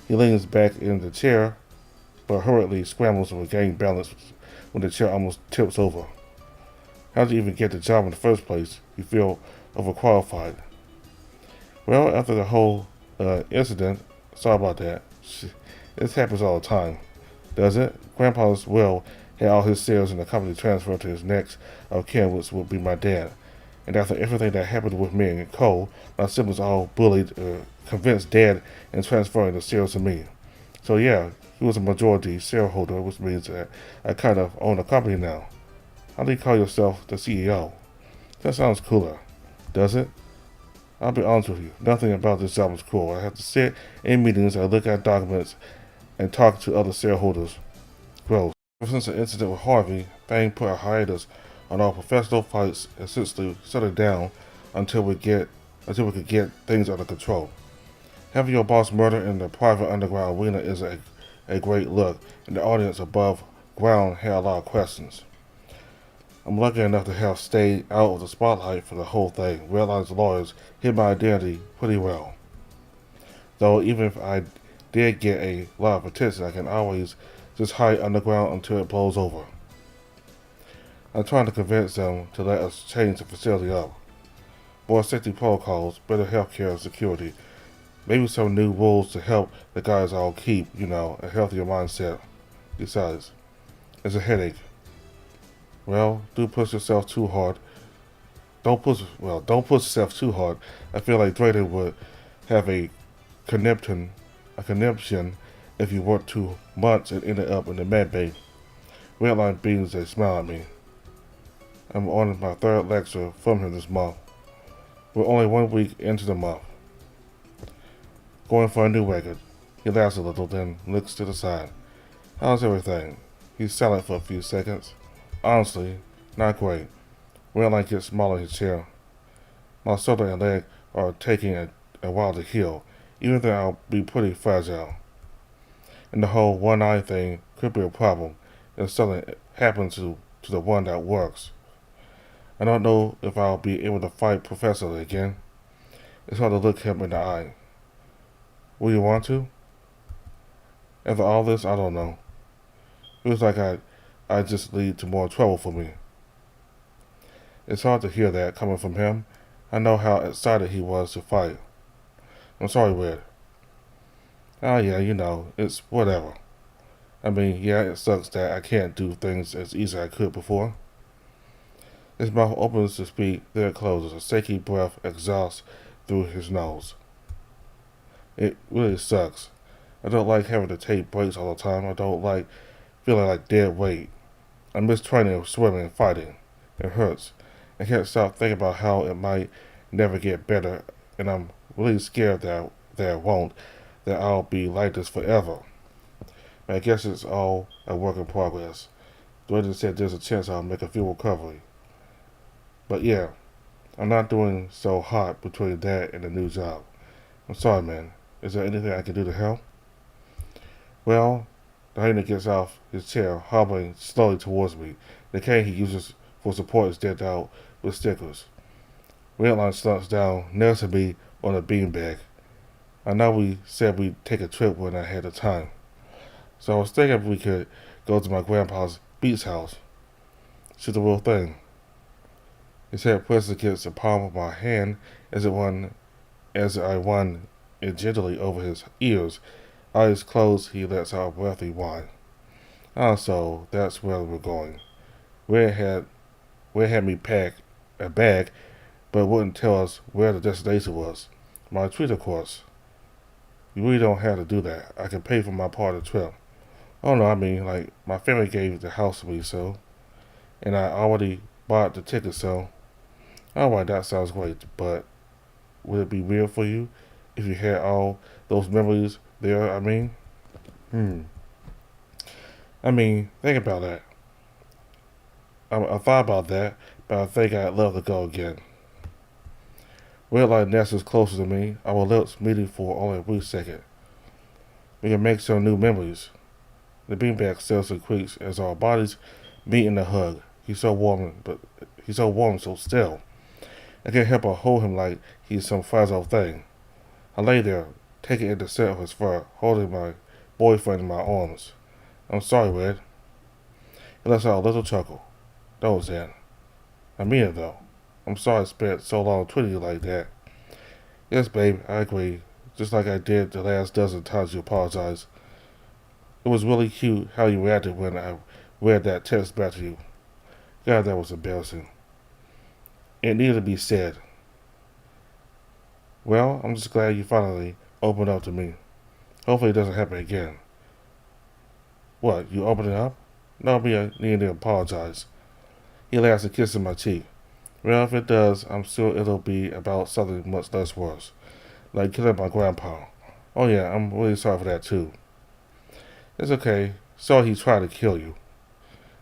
he leans back in the chair, but hurriedly scrambles to regain balance when the chair almost tips over. How did you even get the job in the first place? You feel overqualified. Well, after the whole incident, sorry about that. This happens all the time. Does it? Grandpa's will had all his shares in the company transferred to his next of kin, which would be my dad. And after everything that happened with me and Cole, my siblings all bullied, convinced Dad in transferring the shares to me. So yeah, he was a majority shareholder, which means that I kind of own the company now. How do you call yourself the CEO? That sounds cooler. Does it? I'll be honest with you, nothing about this job is cool. I have to sit in meetings, I look at documents, and talk to other shareholders. Gross. Ever since the incident with Harvey, Fang put a hiatus on our professional fights, essentially shut it down until we could get things under control. Having your boss murdered in the private underground arena is a great look, and the audience above ground had a lot of questions. I'm lucky enough to have stayed out of the spotlight for the whole thing. Realized lawyers hid my identity pretty well. Though even if I did get a lot of attention, I can always just hide underground until it blows over. I'm trying to convince them to let us change the facility up. More safety protocols, better healthcare and security, maybe some new rules to help the guys all keep, a healthier mindset. Besides, it's a headache. Well, don't push yourself too hard. Don't push yourself too hard. I feel like Drayden would have a conniption if you worked 2 months and ended up in the med bay. Redline beams a smile at me. I'm on my 3rd lecture from him this month. We're only 1 week into the month. Going for a new record. He laughs a little, then looks to the side. How's everything? He's silent for a few seconds. Honestly, not great. Redline gets smaller in his chair. My shoulder and leg are taking a while to heal, even though I'll be pretty fragile. And the whole one eye thing could be a problem if something happens to the one that works. I don't know if I'll be able to fight Professor again. It's hard to look him in the eye. Will you want to? After all this, I don't know. Feels like I just lead to more trouble for me. It's hard to hear that coming from him. I know how excited he was to fight. I'm sorry, Red. Yeah, it's whatever. I mean, yeah, it sucks that I can't do things as easy as I could before. His mouth opens to speak, then it closes. A shaky breath exhausts through his nose. It really sucks. I don't like having to take breaks all the time. I don't like feeling like dead weight. I miss training, swimming, and fighting. It hurts. I can't stop thinking about how it might never get better, and I'm really scared that it won't, that I'll be like this forever. But I guess it's all a work in progress. Dwayne said there's a chance I'll make a full recovery. But yeah, I'm not doing so hot between that and the new job. I'm sorry, man. Is there anything I can do to help? Well, the hyena gets off his chair, hobbling slowly towards me. The cane he uses for support is decked out with stickers. Redline slumps down next to me on a beanbag. I know we said we'd take a trip when I had the time. So I was thinking we could go to my grandpa's beach house. Shoot the real thing. His head presses against the palm of my hand as I run it gently over his ears. Eyes closed, he lets out a breathy whine. Ah, so that's where we're going. Red had me pack a bag, but wouldn't tell us where the destination was. My retreat, of course. You really don't have to do that. I can pay for my part of the trip. Oh no, I mean, like, my family gave the house to me, so. And I already bought the ticket, so. Alright, that sounds great, but would it be weird for you if you had all those memories there, I mean? I mean, think about that. I thought about that, but I think I'd love to go again. Red light nestles closer to me, our lips meeting for only a brief second. We can make some new memories. The beanbag sails and creaks as our bodies meet in a hug. He's so warm, so still. I can't help but hold him like he's some fragile thing. I lay there, taking in the scent of his fur, holding my boyfriend in my arms. I'm sorry, Red. He lets out a little chuckle. That was it. I mean it, though. I'm sorry I spent so long tweeting you like that. Yes, babe, I agree. Just like I did the last dozen times you apologized. It was really cute how you reacted when I read that text back to you. God, that was embarrassing. It needed to be said. Well, I'm just glad you finally opened up to me. Hopefully it doesn't happen again. What, you opening up? No, me needing to apologize. He laughs and kisses my cheek. Well, if it does, I'm sure it'll be about something much less worse. Like killing my grandpa. Oh yeah, I'm really sorry for that too. It's okay. Sorry he tried to kill you.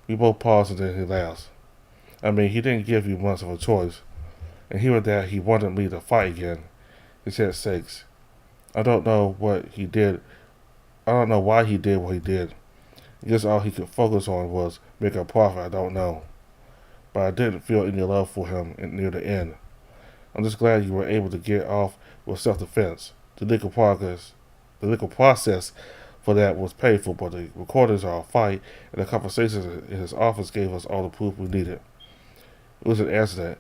We both pause and then he laughs. I mean, he didn't give you much of a choice. And hearing that he wanted me to fight again, his head shakes. I don't know what he did. I don't know why he did what he did. I guess all he could focus on was making a profit. I don't know. But I didn't feel any love for him near the end. I'm just glad you were able to get off with self-defense. The legal process for that was painful, but the recordings of our fight and the conversations in his office gave us all the proof we needed. It was an accident.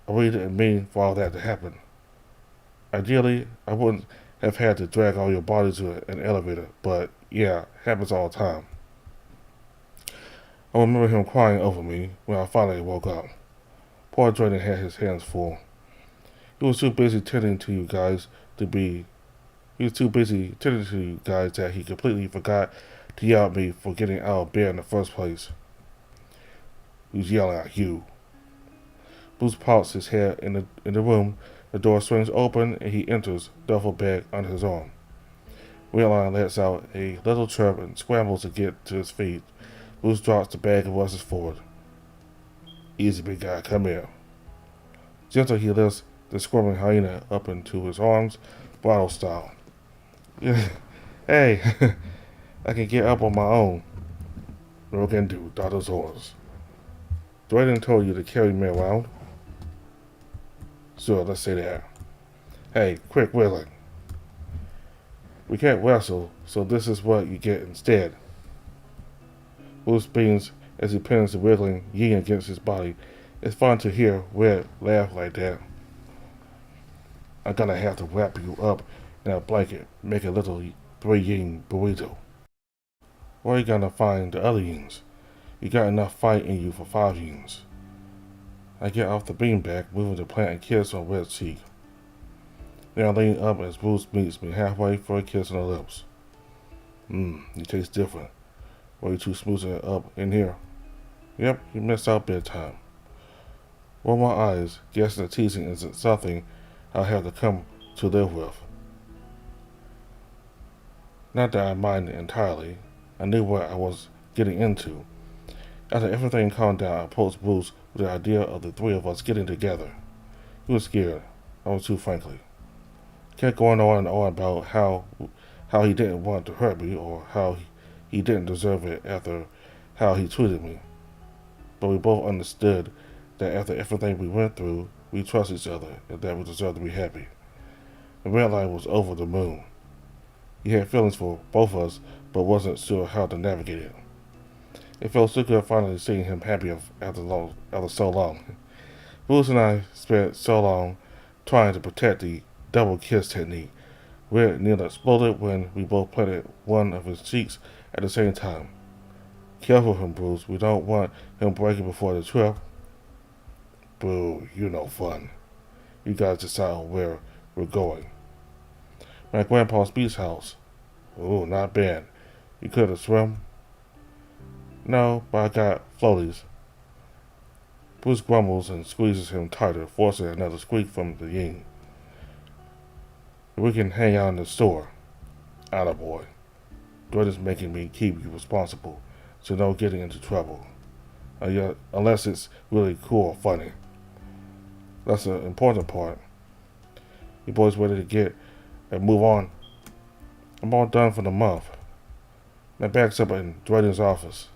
I really didn't mean for all that to happen. Ideally, I wouldn't have had to drag all your body to an elevator, but yeah, it happens all the time. I remember him crying over me when I finally woke up. Poor Jordan had his hands full. He was too busy tending to you guys that he completely forgot to yell at me for getting out of bed in the first place. He was yelling at you. Bruce pouts his head in the room. The door swings open and he enters, duffel bag under his arm. Redline lets out a little chirp and scrambles to get to his feet. Bruce drops the bag and rushes forward. Easy, big guy, come here. Gentle, he lifts the squirming hyena up into his arms, bridal style. Hey, I can get up on my own. No can do, daughter's orders. Dwayne told you to carry me around? Sure, let's say that. Hey, quick wheeling. We can't wrestle, so this is what you get instead. Bruce beams as he pins the wiggling yin against his body. It's fun to hear Red laugh like that. I'm gonna have to wrap you up in a blanket, make a little 3 yin burrito. Where you gonna find the other yins? You got enough fight in you for 5 yins. I get off the beanbag, moving to plant a kiss on Red's cheek. Then I lean up as Bruce meets me halfway for a kiss on the lips. You taste different. Were you too smoothing it up in here? Yep, you missed out big time. Roll my eyes, guessing that teasing isn't something I'll have to come to live with. Not that I minded entirely. I knew what I was getting into. After everything calmed down, I approached Bruce with the idea of the 3 of us getting together. He was scared. I was too, frankly. Kept going on and on about how he didn't want to hurt me or how he didn't deserve it after how he treated me. But we both understood that after everything we went through, we trust each other and that we deserve to be happy. The red line was over the moon. He had feelings for both of us, but wasn't sure how to navigate it. It felt so good finally seeing him happy after so long. Bruce and I spent so long trying to protect the double kiss technique. Red nearly exploded when we both planted one of his cheeks at the same time. Careful with him, Bruce. We don't want him breaking before the trip. Boo, you're no fun. You guys decide on where we're going. My grandpa's beach house. Ooh, not bad. You couldn't swim? No, but I got floaties. Bruce grumbles and squeezes him tighter, forcing another squeak from the yin. We can hang out in the store. Attaboy. Dwight is making me keep you responsible, so no getting into trouble. Unless it's really cool or funny. That's the important part. You boys ready to get and move on? I'm all done for the month. My bag's up in Dwight's office.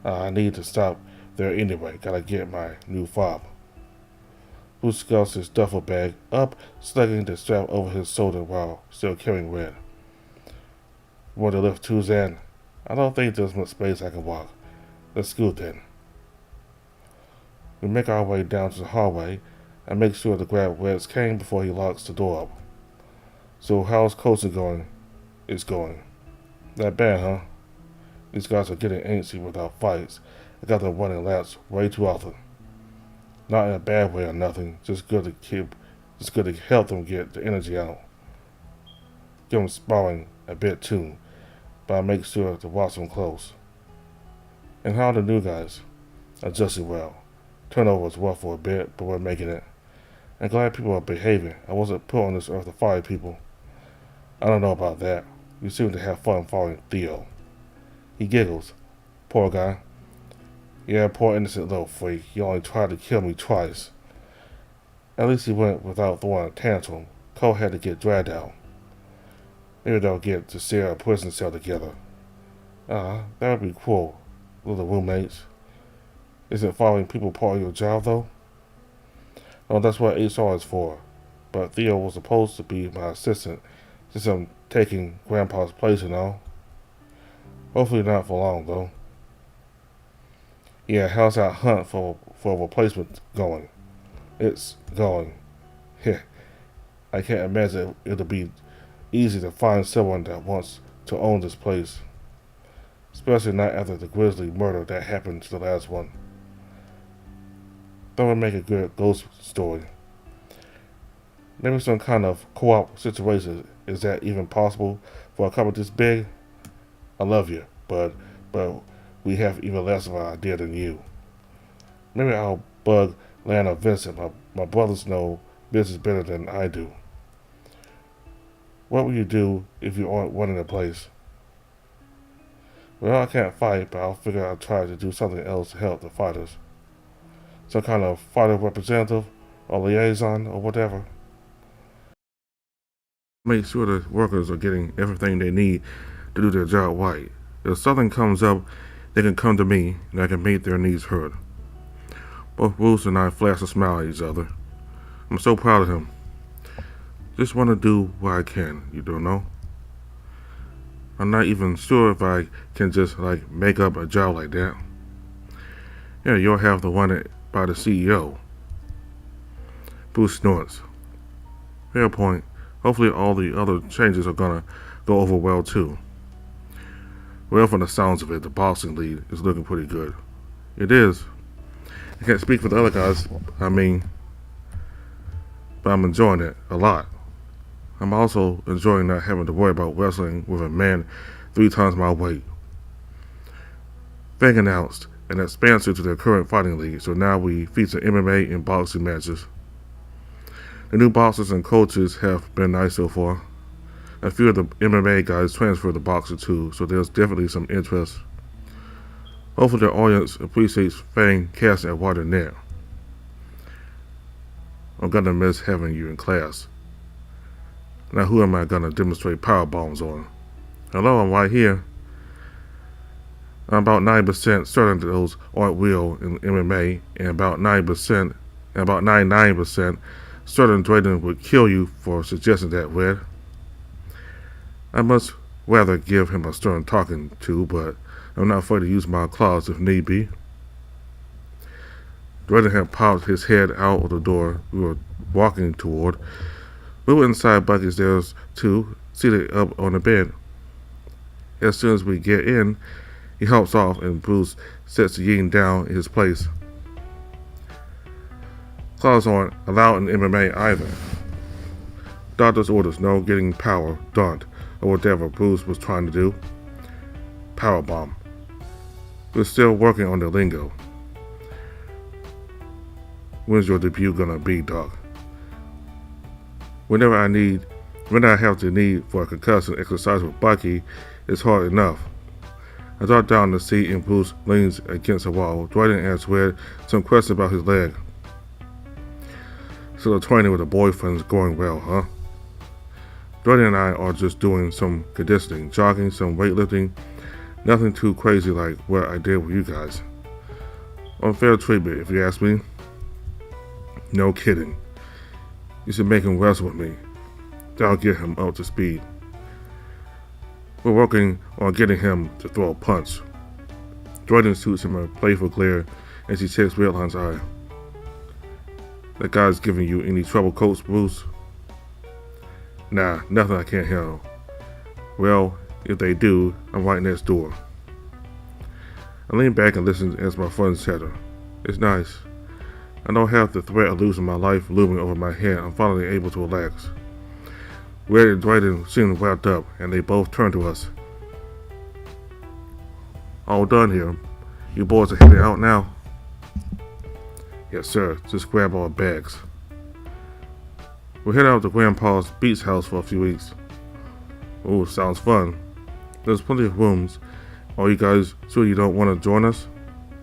I need to stop there anyway. Gotta get my new fob. Bruce scuffs his duffel bag up, slugging the strap over his shoulder while still carrying Red. Want to lift two, Zan? I don't think there's much space I can walk. Let's scoot then. We make our way down to the hallway and make sure to grab Red's cane before he locks the door up. So how's coaching going? It's going. Not bad, huh? These guys are getting antsy without fights. I got them running laps way too often. Not in a bad way or nothing, just good to help them get the energy out. Get them sparring a bit too, but I make sure to watch them close. And how are the new guys? Adjusted well. Turnover was rough for a bit, but we're making it. I'm glad people are behaving. I wasn't put on this earth to fire people. I don't know about that. You seem to have fun following Theo. He giggles. Poor guy. Yeah, poor innocent little freak. He only tried to kill me twice. At least he went without throwing a tantrum. Cole had to get dragged out. Maybe they'll get to share a prison cell together. That would be cool. Little roommates. Isn't following people part of your job, though? Oh, that's what HR is for. But Theo was supposed to be my assistant, since I'm taking Grandpa's place and all. Hopefully not for long, though. Yeah, how's that hunt for a replacement going? It's going. I can't imagine it'll be easy to find someone that wants to own this place. Especially not after the grisly murder that happened to the last one. That would make a good ghost story. Maybe some kind of co-op situation. Is that even possible for a couple this big? I love you, but we have even less of an idea than you. Maybe I'll bug Lan or Vincent. My brothers know business better than I do. What will you do if you aren't running the place? Well, I can't fight, but I'll figure I'll try to do something else to help the fighters. Some kind of fighter representative or liaison or whatever. Make sure the workers are getting everything they need to do their job right. If something comes up, they can come to me and I can make their needs heard. Both Bruce and I flash a smile at each other. I'm so proud of him. Just want to do what I can, you don't know? I'm not even sure if I can just make up a job like that. Yeah, you'll have to run it by the CEO. Bruce snorts. Fair point. Hopefully all the other changes are gonna go over well too. Well, from the sounds of it, the boxing league is looking pretty good. It is. I can't speak for the other guys, but I'm enjoying it a lot. I'm also enjoying not having to worry about wrestling with a man 3 times my weight. Fang announced an expansion to their current fighting league, so now we feature MMA and boxing matches. The new boxers and coaches have been nice so far. A few of the MMA guys transferred to boxing too, so there's definitely some interest. Hopefully the audience appreciates Fang casting a wider net. I'm gonna miss having you in class. Now who am I gonna demonstrate power bombs on? Hello, I'm right here. I'm about 9% certain that those aren't real in MMA, and about 99% certain Drayden would kill you for suggesting that, Red. I must rather give him a stern talking to, but I'm not afraid to use my claws if need be. Drayden had popped his head out of the door we were walking toward. We were inside Bucky's stairs too, seated up on the bed. As soon as we get in, he hops off and Bruce sets the yin down in his place. Claws aren't allowed in MMA either. Doctor's orders, no getting power dunked, or whatever Bruce was trying to do. Power bomb. We're still working on the lingo. When's your debut gonna be, Doc? Whenever I have the need for a concussive exercise with Bucky, it's hard enough. I drop down the seat and Bruce leans against the wall. Drayden asks Red some questions about his leg. So the training with a boyfriend's going well, huh? Drayden and I are just doing some conditioning, jogging, some weightlifting. Nothing too crazy like what I did with you guys. Unfair treatment, if you ask me. No kidding. You should make him wrestle with me. That'll get him up to speed. We're working on getting him to throw a punch. Drayden shoots him a playful glare as he checks Redline's eye. That guy's giving you any trouble, Coach Bruce? Nah, nothing I can't handle. Well, if they do, I'm right next door. I lean back and listen as my friends chatter. It's nice. I don't have the threat of losing my life looming over my head. I'm finally able to relax. Red and Drayden seem wrapped up, and they both turn to us. All done here. You boys are heading out now? Yes, sir. Just grab our bags. We're heading out to Grandpa's beach house for a few weeks. Ooh, sounds fun. There's plenty of rooms. Are you guys sure you don't want to join us?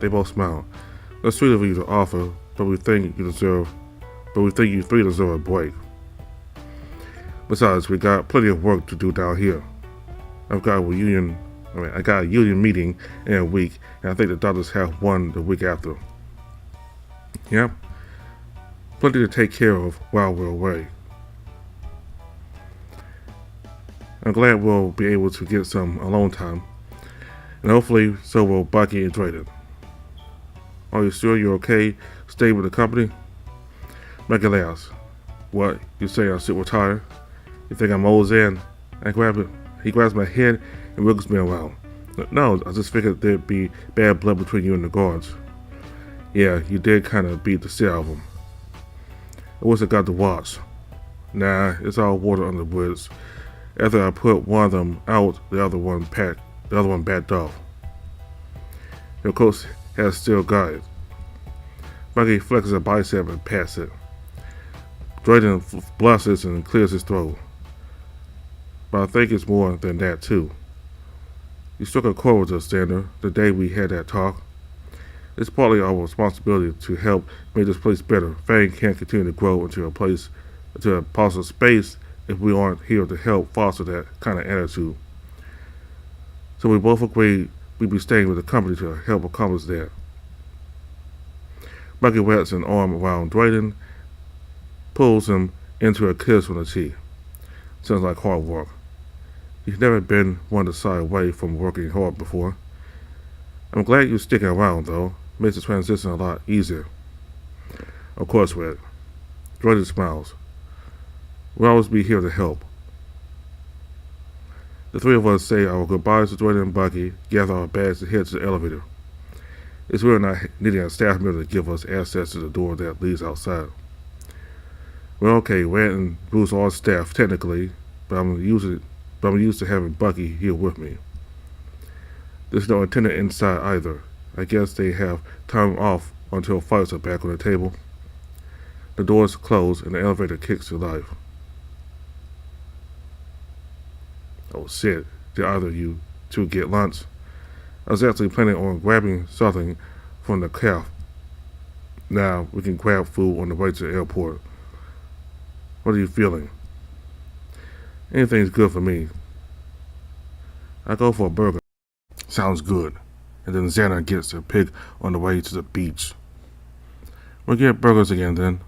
They both smile. That's sweet of you to offer, but we think you three deserve a break. Besides, we got plenty of work to do down here. I got a union meeting in a week, and I think the doctors have one the week after. Yep. Plenty to take care of while we're away. I'm glad we'll be able to get some alone time, and hopefully so will Bucky and Drayden. Are you sure you're okay staying with the company? Bucky laughs. What, you say I should retire? You think I'm old Zen? He grabs my head and wiggles me around. No, I just figured there'd be bad blood between you and the guards. Yeah, you did kind of beat the shit out of them. I wish I got the watch. Nah, it's all water under the bridge. After I put one of them out, the other one backed off. Your coach has still got it. Bucky flexes a bicep and pats it. Drayden blushes and clears his throat. But I think it's more than that too. You struck a chord with us, Sander, the day we had that talk. It's partly our responsibility to help make this place better. Fang can't continue to grow into a possible space if we aren't here to help foster that kind of attitude. So we both agreed we'd be staying with the company to help accomplish that. Bucky wraps an arm around Drayden, pulls him into a kiss from the cheek. Sounds like hard work. You've never been one to shy away from working hard before. I'm glad you're sticking around, though. Makes the transition a lot easier. Of course, Red. Drayden smiles. We'll always be here to help. The three of us say our goodbyes to Jordan and Bucky, gather our bags, and head to the elevator. It's really not needing a staff member to give us access to the door that leads outside. Well, okay, Rand and Bruce are staff technically, but I'm used to having Bucky here with me. There's no attendant inside either. I guess they have time off until fights are back on the table. The doors close and the elevator kicks to life. Oh shit, did either of you two get lunch? I was actually planning on grabbing something from the cafe. Now we can grab food on the way to the airport. What are you feeling? Anything's good for me. I go for a burger. Sounds good. And then Xana gets a pig on the way to the beach. We'll get burgers again then.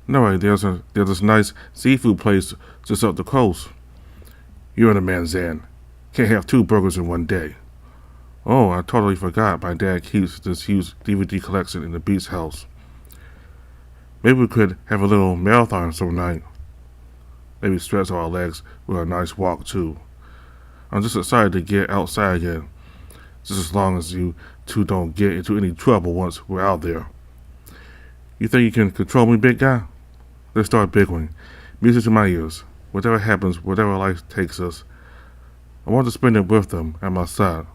No way, there's this nice seafood place just up the coast. You're the man, Zan. Can't have 2 burgers in one day. Oh, I totally forgot my dad keeps this huge DVD collection in the beach house. Maybe we could have a little marathon some night. Maybe stretch our legs with a nice walk too. I'm just excited to get outside again. Just as long as you two don't get into any trouble once we're out there. You think you can control me, big guy? Let's start big one. Music to my ears. Whatever happens, whatever life takes us, I want to spend it with them at my side.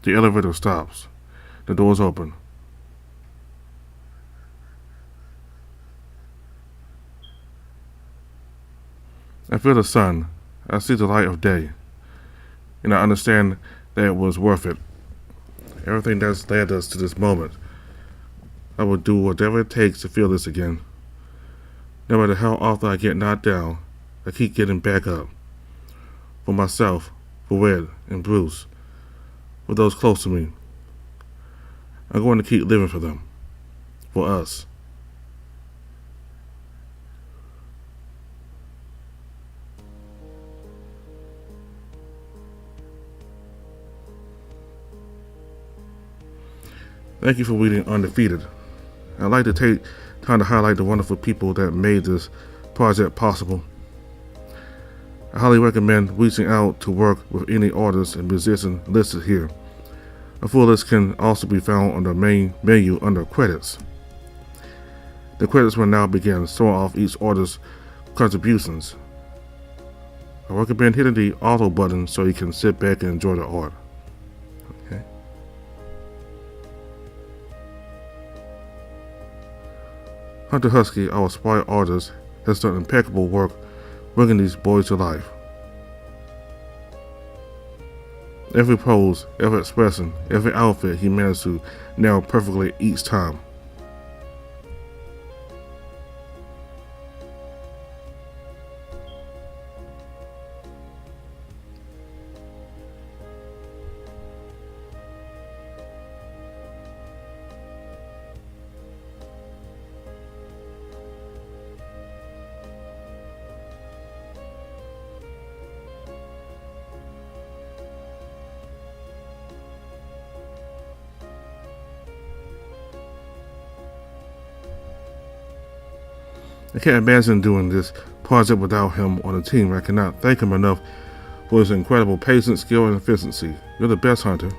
The elevator stops. The doors open. I feel the sun. I see the light of day. And I understand that it was worth it. Everything that's led us to this moment. I will do whatever it takes to feel this again. No matter how often I get knocked down, I keep getting back up. For myself, for Red and Bruce, for those close to me. I'm going to keep living for them. For us. Thank you for reading Undefeated. I'd like to take time to highlight the wonderful people that made this project possible. I highly recommend reaching out to work with any artists and musicians listed here. A full list can also be found on the main menu under Credits. The credits will now begin showing off each artist's contributions. I recommend hitting the auto button so you can sit back and enjoy the art. Okay. Hunter Husky, our aspiring artist, has done impeccable work bringing these boys to life. Every pose, every expression, every outfit he managed to nail perfectly each time. I can't imagine doing this project without him on the team. I cannot thank him enough for his incredible patience, skill, and efficiency. You're the best, Hunter.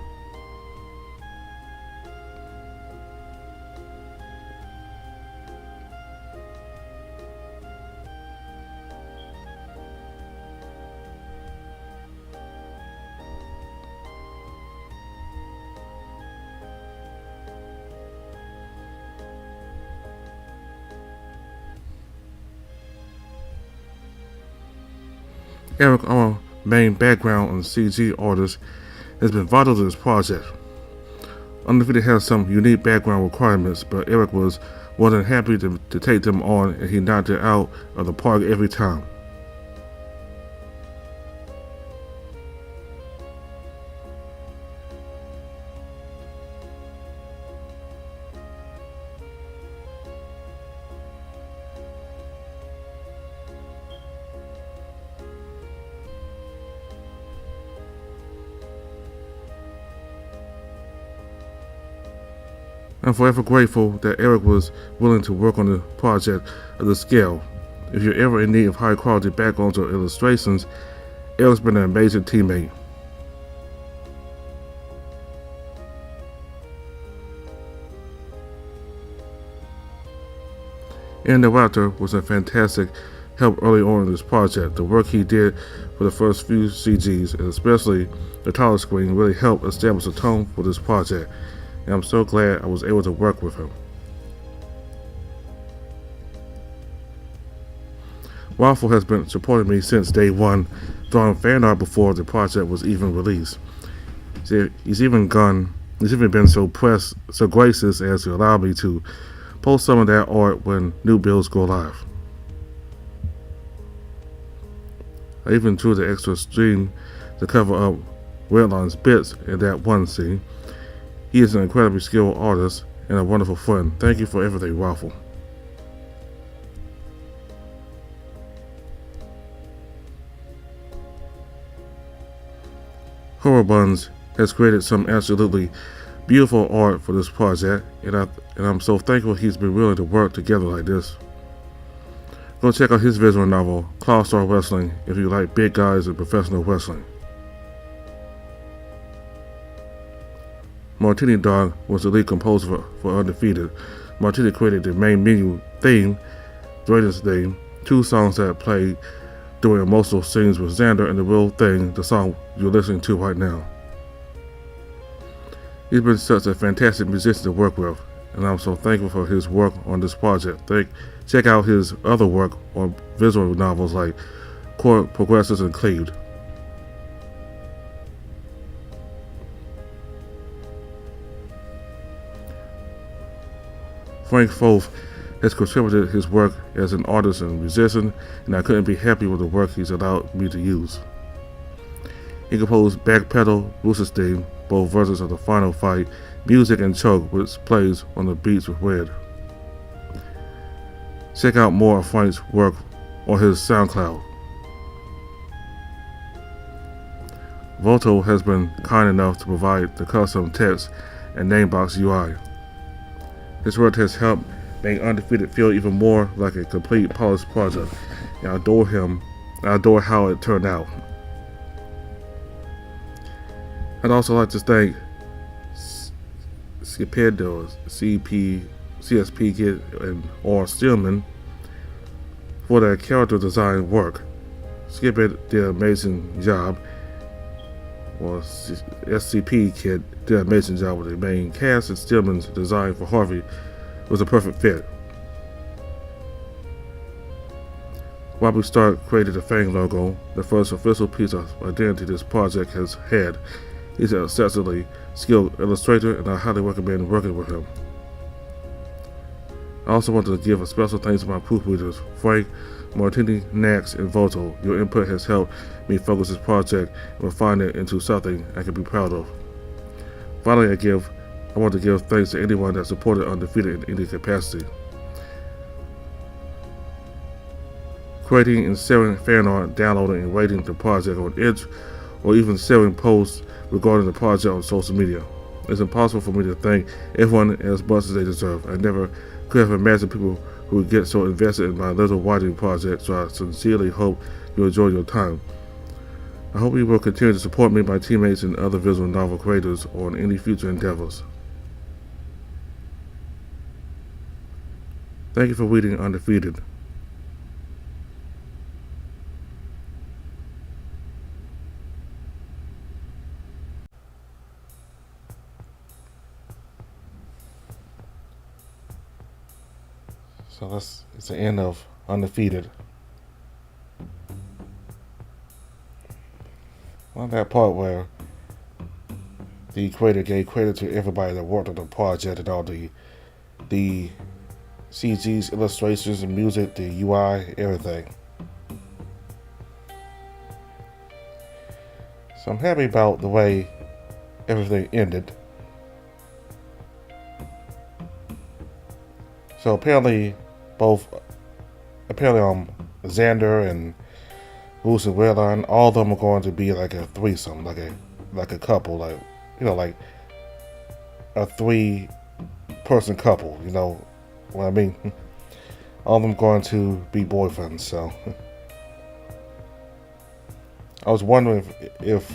Eric, our main background and CG artist, has been vital to this project. Undefeated has some unique background requirements, but Eric was more than happy to take them on, and he knocked it out of the park every time. I'm forever grateful that Eric was willing to work on the project of this scale. If you're ever in need of high quality backgrounds or illustrations, Eric's been an amazing teammate. And the Raptor was a fantastic help early on in this project. The work he did for the first few CGs, and especially the title screen, really helped establish a tone for this project, and I'm so glad I was able to work with him. Waffle has been supporting me since day one, drawing fan art before the project was even released. He's even been so gracious as to allow me to post some of that art when new builds go live. I even drew the extra stream to cover up Redline's bits in that one scene. He is an incredibly skilled artist and a wonderful friend. Thank you for everything, Waffle. Horror Buns has created some absolutely beautiful art for this project, and I'm so thankful he's been willing to work together like this. Go check out his visual novel, Claw Star Wrestling, if you like big guys and professional wrestling. Martini Dog was the lead composer for Undefeated. Martini created the main menu theme, Drayden's theme, 2 songs that played during emotional scenes with Xander and The Real Thing, the song you're listening to right now. He's been such a fantastic musician to work with, and I'm so thankful for his work on this project. Check out his other work on visual novels like Chord Progresses and Cleaved. Frank Foth has contributed his work as an artist and musician, and I couldn't be happy with the work he's allowed me to use. He composed Backpedal, Bruce's theme, both versions of the final fight, music, and choke, which plays on the beats with Red. Check out more of Frank's work on his SoundCloud. Voto has been kind enough to provide the custom text and namebox UI. His work has helped make Undefeated feel even more like a complete polished project, and I adore him. I adore how it turned out. I'd also like to thank Scipedo, CSP Kid, and or Stillman for their character design work. Skipit did an amazing job, or SCP Kid did an amazing job with the main cast, and Stillman's design for Harvey was a perfect fit. Robbie Stark created the Fang logo, the first official piece of identity this project has had. He's an exceptionally skilled illustrator, and I highly recommend working with him. I also want to give a special thanks to my proofreaders, Frank, Martini, Nax, and Voto. Your input has helped me focus this project and refine it into something I can be proud of. Finally, I want to give thanks to anyone that supported Undefeated in any capacity. Creating and sharing fan art, downloading and rating the project on Itch, or even sharing posts regarding the project on social media. It's impossible for me to thank everyone as much as they deserve. I never could have imagined people who would get so invested in my little writing project, so I sincerely hope you enjoy your time. I hope you will continue to support me, my teammates, and other visual novel creators on any future endeavors. Thank you for reading Undefeated. So it's the end of Undefeated. On that part where the creator gave credit to everybody that worked on the project and all the CGs, illustrations, and music, the UI, everything. So I'm happy about the way everything ended. So apparently Xander and Bruce and Redline, all of them are going to be like a threesome, like a couple, like a 3-person couple, you know what I mean? All of them going to be boyfriends, so I was wondering if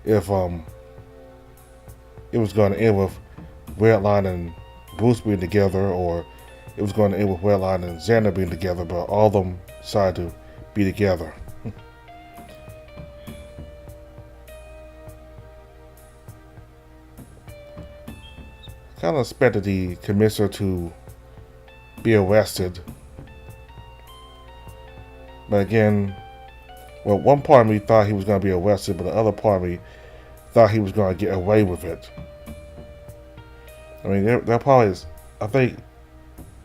it was going to end with Redline and Bruce being together, or it was going to end with Redline and Xander being together, but all of them decided to be together. Kind of expected the commissioner to be arrested, but again, well, one part of me thought he was going to be arrested, but the other part of me thought he was going to get away with it. I mean, there probably is. I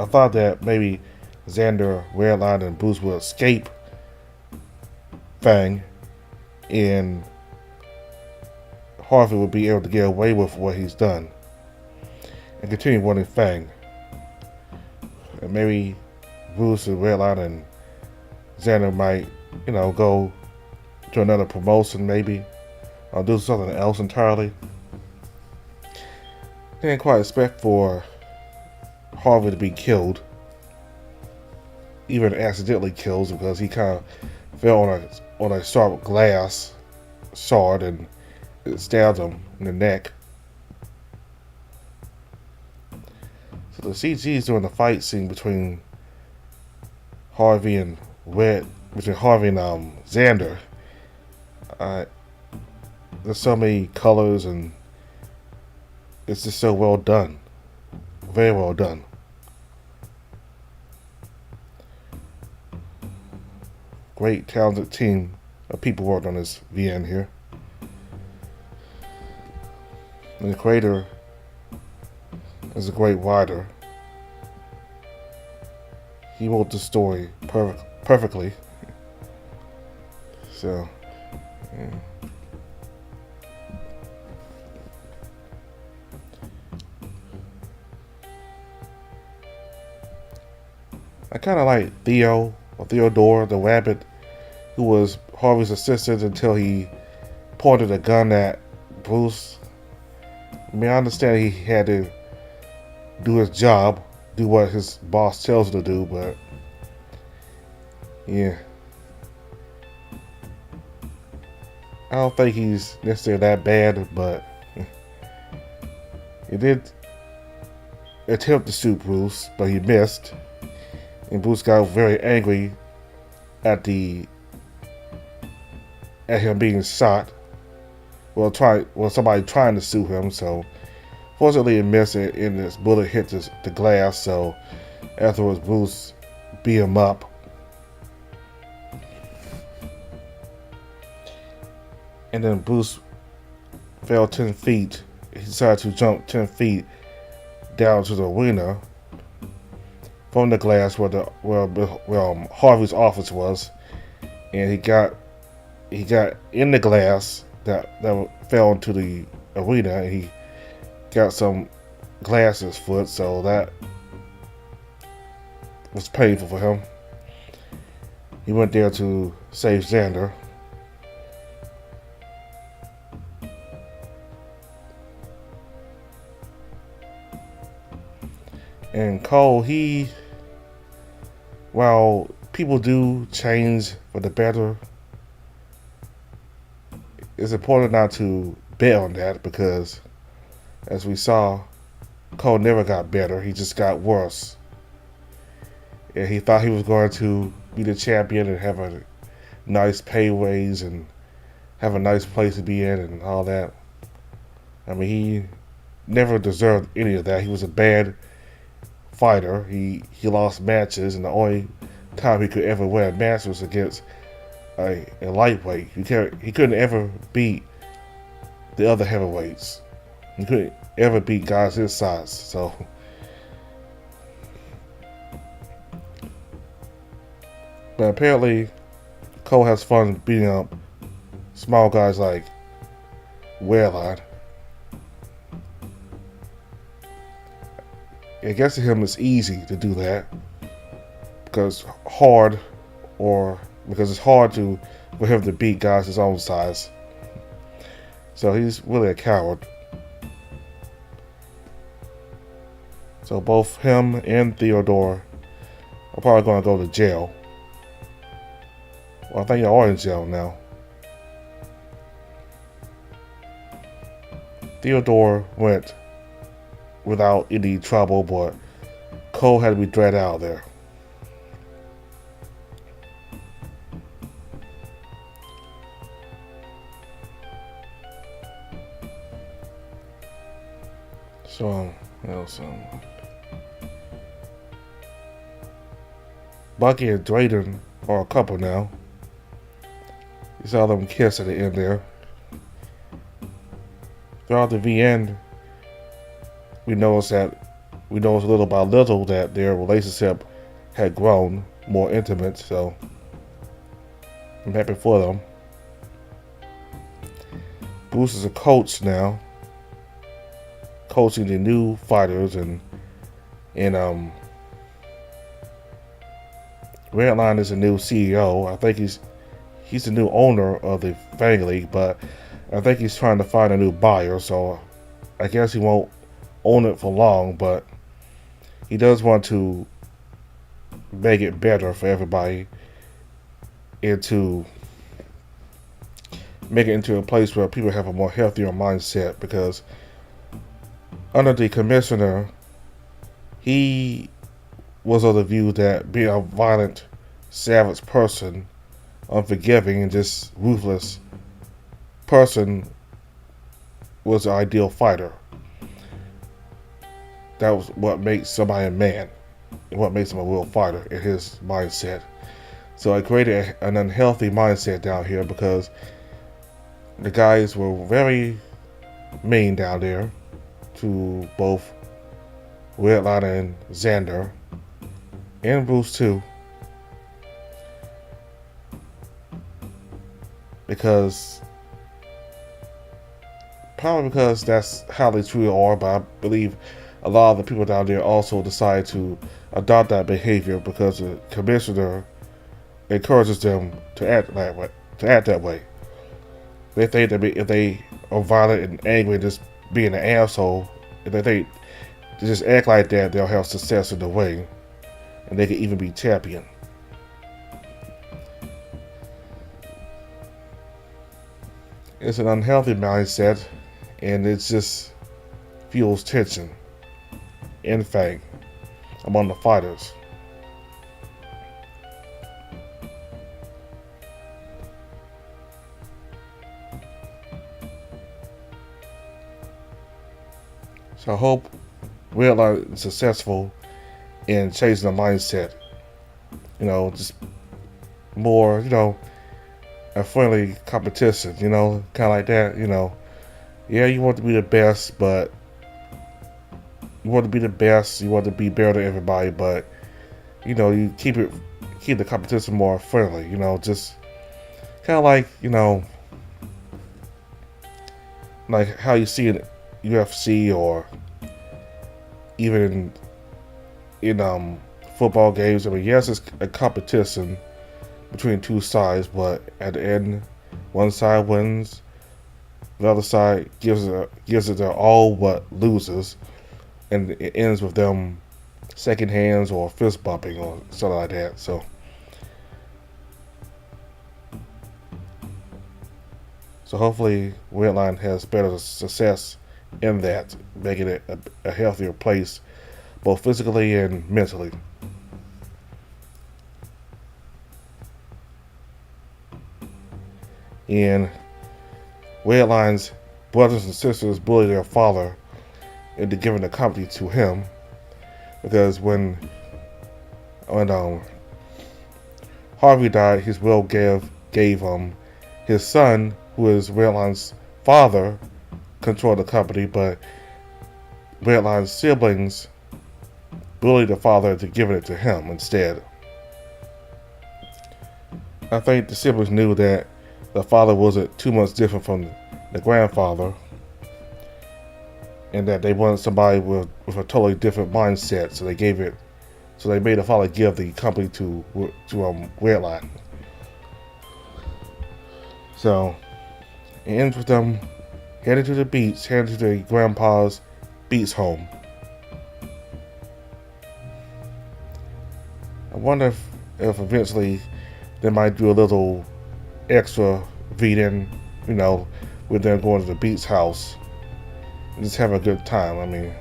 thought that maybe Xander, Redline, and Bruce would escape Fang, and Harvey would be able to get away with what he's done and continue running Fang. And maybe Bruce and Redline and Xander might, go to another promotion, maybe, or do something else entirely. Didn't quite expect for Harvey to be killed, even accidentally killed, because he kind of fell on a sharp glass shard and it stabbed him in the neck. So the CG is doing the fight scene between Harvey and Xander. There's so many colors and it's just so well done. Very well done. Great talented team of people worked on this VN here. And the creator is a great writer. He wrote the story perfectly. So, yeah. I kind of like Theodore, the rabbit, who was Harvey's assistant until he pointed a gun at Bruce. I mean, I understand he had to do his job, do what his boss tells him to do, but yeah. I don't think he's necessarily that bad, but he did attempt to shoot Bruce, but he missed. And Bruce got very angry at him being shot. Somebody trying to shoot him. So fortunately, it missed it, and his bullet hit the glass. So afterwards, Bruce beat him up. And then Bruce fell 10 feet. He decided to jump 10 feet down to the arena from the glass where Harvey's office was, and he got in the glass that fell into the arena, and he got some glass in his foot, so that was painful for him. He went there to save Xander. And Cole, while people do change for the better, it's important not to bet on that, because as we saw, Cole never got better, he just got worse. And he thought he was going to be the champion and have a nice pay raise and have a nice place to be in and all that. I mean, he never deserved any of that. He was a bad fighter. He lost matches, and the only time he could ever win a match was against a lightweight. He couldn't ever beat the other heavyweights. He couldn't ever beat guys his size. So but apparently Cole has fun beating up small guys like Redline. I guess to him it's easy to do that because it's hard for him to beat guys his own size. So he's really a coward. So both him and Theodore are probably going to go to jail. Well, I think they are in jail now. Theodore went without any trouble, but Cole had to be dragged out of there. So, Bucky and Drayden are a couple now. You saw them kiss at the end there. Throughout the VN, we noticed a little by little that their relationship had grown more intimate, so I'm happy for them. Bruce is a coach now, coaching the new fighters, and Redline is a new CEO. I think he's the new owner of the Fang League, but I think he's trying to find a new buyer, so I guess he won't own it for long, but he does want to make it better for everybody and to make it into a place where people have a more healthier mindset, because under the commissioner, he was of the view that being a violent, savage person, unforgiving, and just ruthless person was the ideal fighter. That was what makes somebody a man, and what makes him a real fighter in his mindset. So it created an unhealthy mindset down here, because the guys were very mean down there to both Redline and Xander, and Bruce too, probably because that's how they truly are, but I believe a lot of the people down there also decide to adopt that behavior because the commissioner encourages them to act that way. They think that if they are violent and angry and just being an asshole, if they think to just act like that, they'll have success in the way, and they can even be champion. It's an unhealthy mindset, and it just fuels tension and Fang among the fighters. So I hope Redline is successful in changing the mindset. Just more, a friendly competition, kind of like that, Yeah, you want to be the best, but you want to be better than everybody, but, you keep the competition more friendly, just kind of like how you see it UFC or even in football games. I mean, yes, it's a competition between two sides, but at the end, one side wins, the other side gives it their all but loses, and it ends with them second hands or fist bumping or something like that. So hopefully Redline has better success in that, making it a healthier place, both physically and mentally. And Redline's brothers and sisters bully their father into giving the company to him, because when Harvey died, his will gave his son, who is Redline's father, control the company, but Redline's siblings bullied the father into giving it to him instead. I think the siblings knew that the father wasn't too much different from the grandfather, and that they wanted somebody with a totally different mindset, so they made the father give the company to Redline. So it ends with them heading to their grandpa's beach home. I wonder if eventually they might do a little extra V-in, with them going to the beach house and just have a good time. I mean,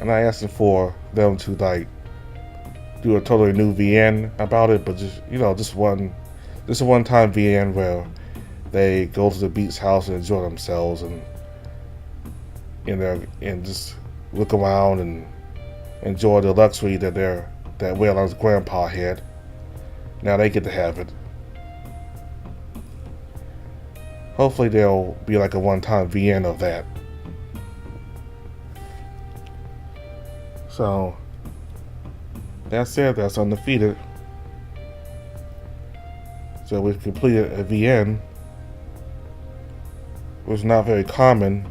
I'm not asking for them to like do a totally new VN about it, but just just a one-time VN where they go to the Beats house and enjoy themselves and and just look around and enjoy the luxury that Waylon's grandpa had. Now they get to have it. Hopefully there'll be like a one-time VN of that. So that said, that's Undefeated. So we've completed a VN, which is not very common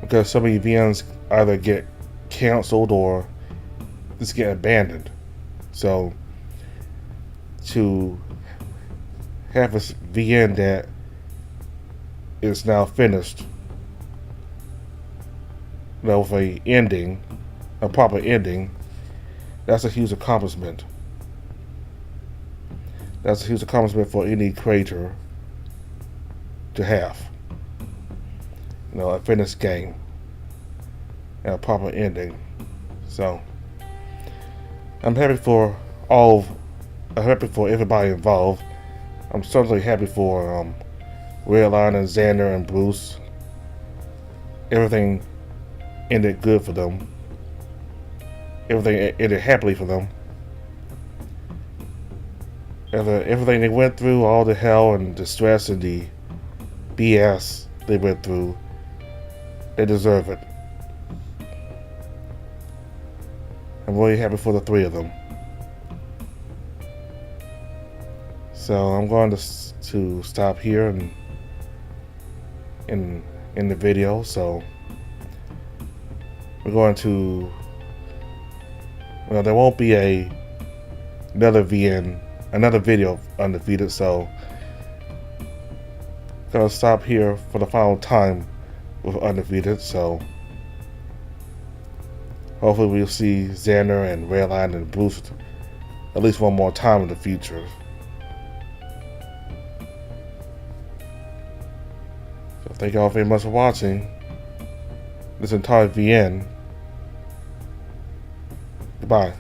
because so many VNs either get canceled or just get abandoned. So to have a VN that is now finished, with a proper ending, that's a huge accomplishment. That's a huge accomplishment for any creator to have. A finished game and a proper ending. So I'm happy for everybody involved. I'm certainly happy for Redline and Xander and Bruce. Everything ended good for them. Everything ended happily for them. Everything they went through, all the hell and the stress and the BS they went through, they deserve it. I'm really happy for the three of them. So I'm going to stop here and in the video. So we're going to, there won't be another video of Undefeated, so I'm gonna stop here for the final time with Undefeated. So hopefully we'll see Xander and Redline and Bruce at least one more time in the future. So thank y'all very much for watching this entire VN. Goodbye.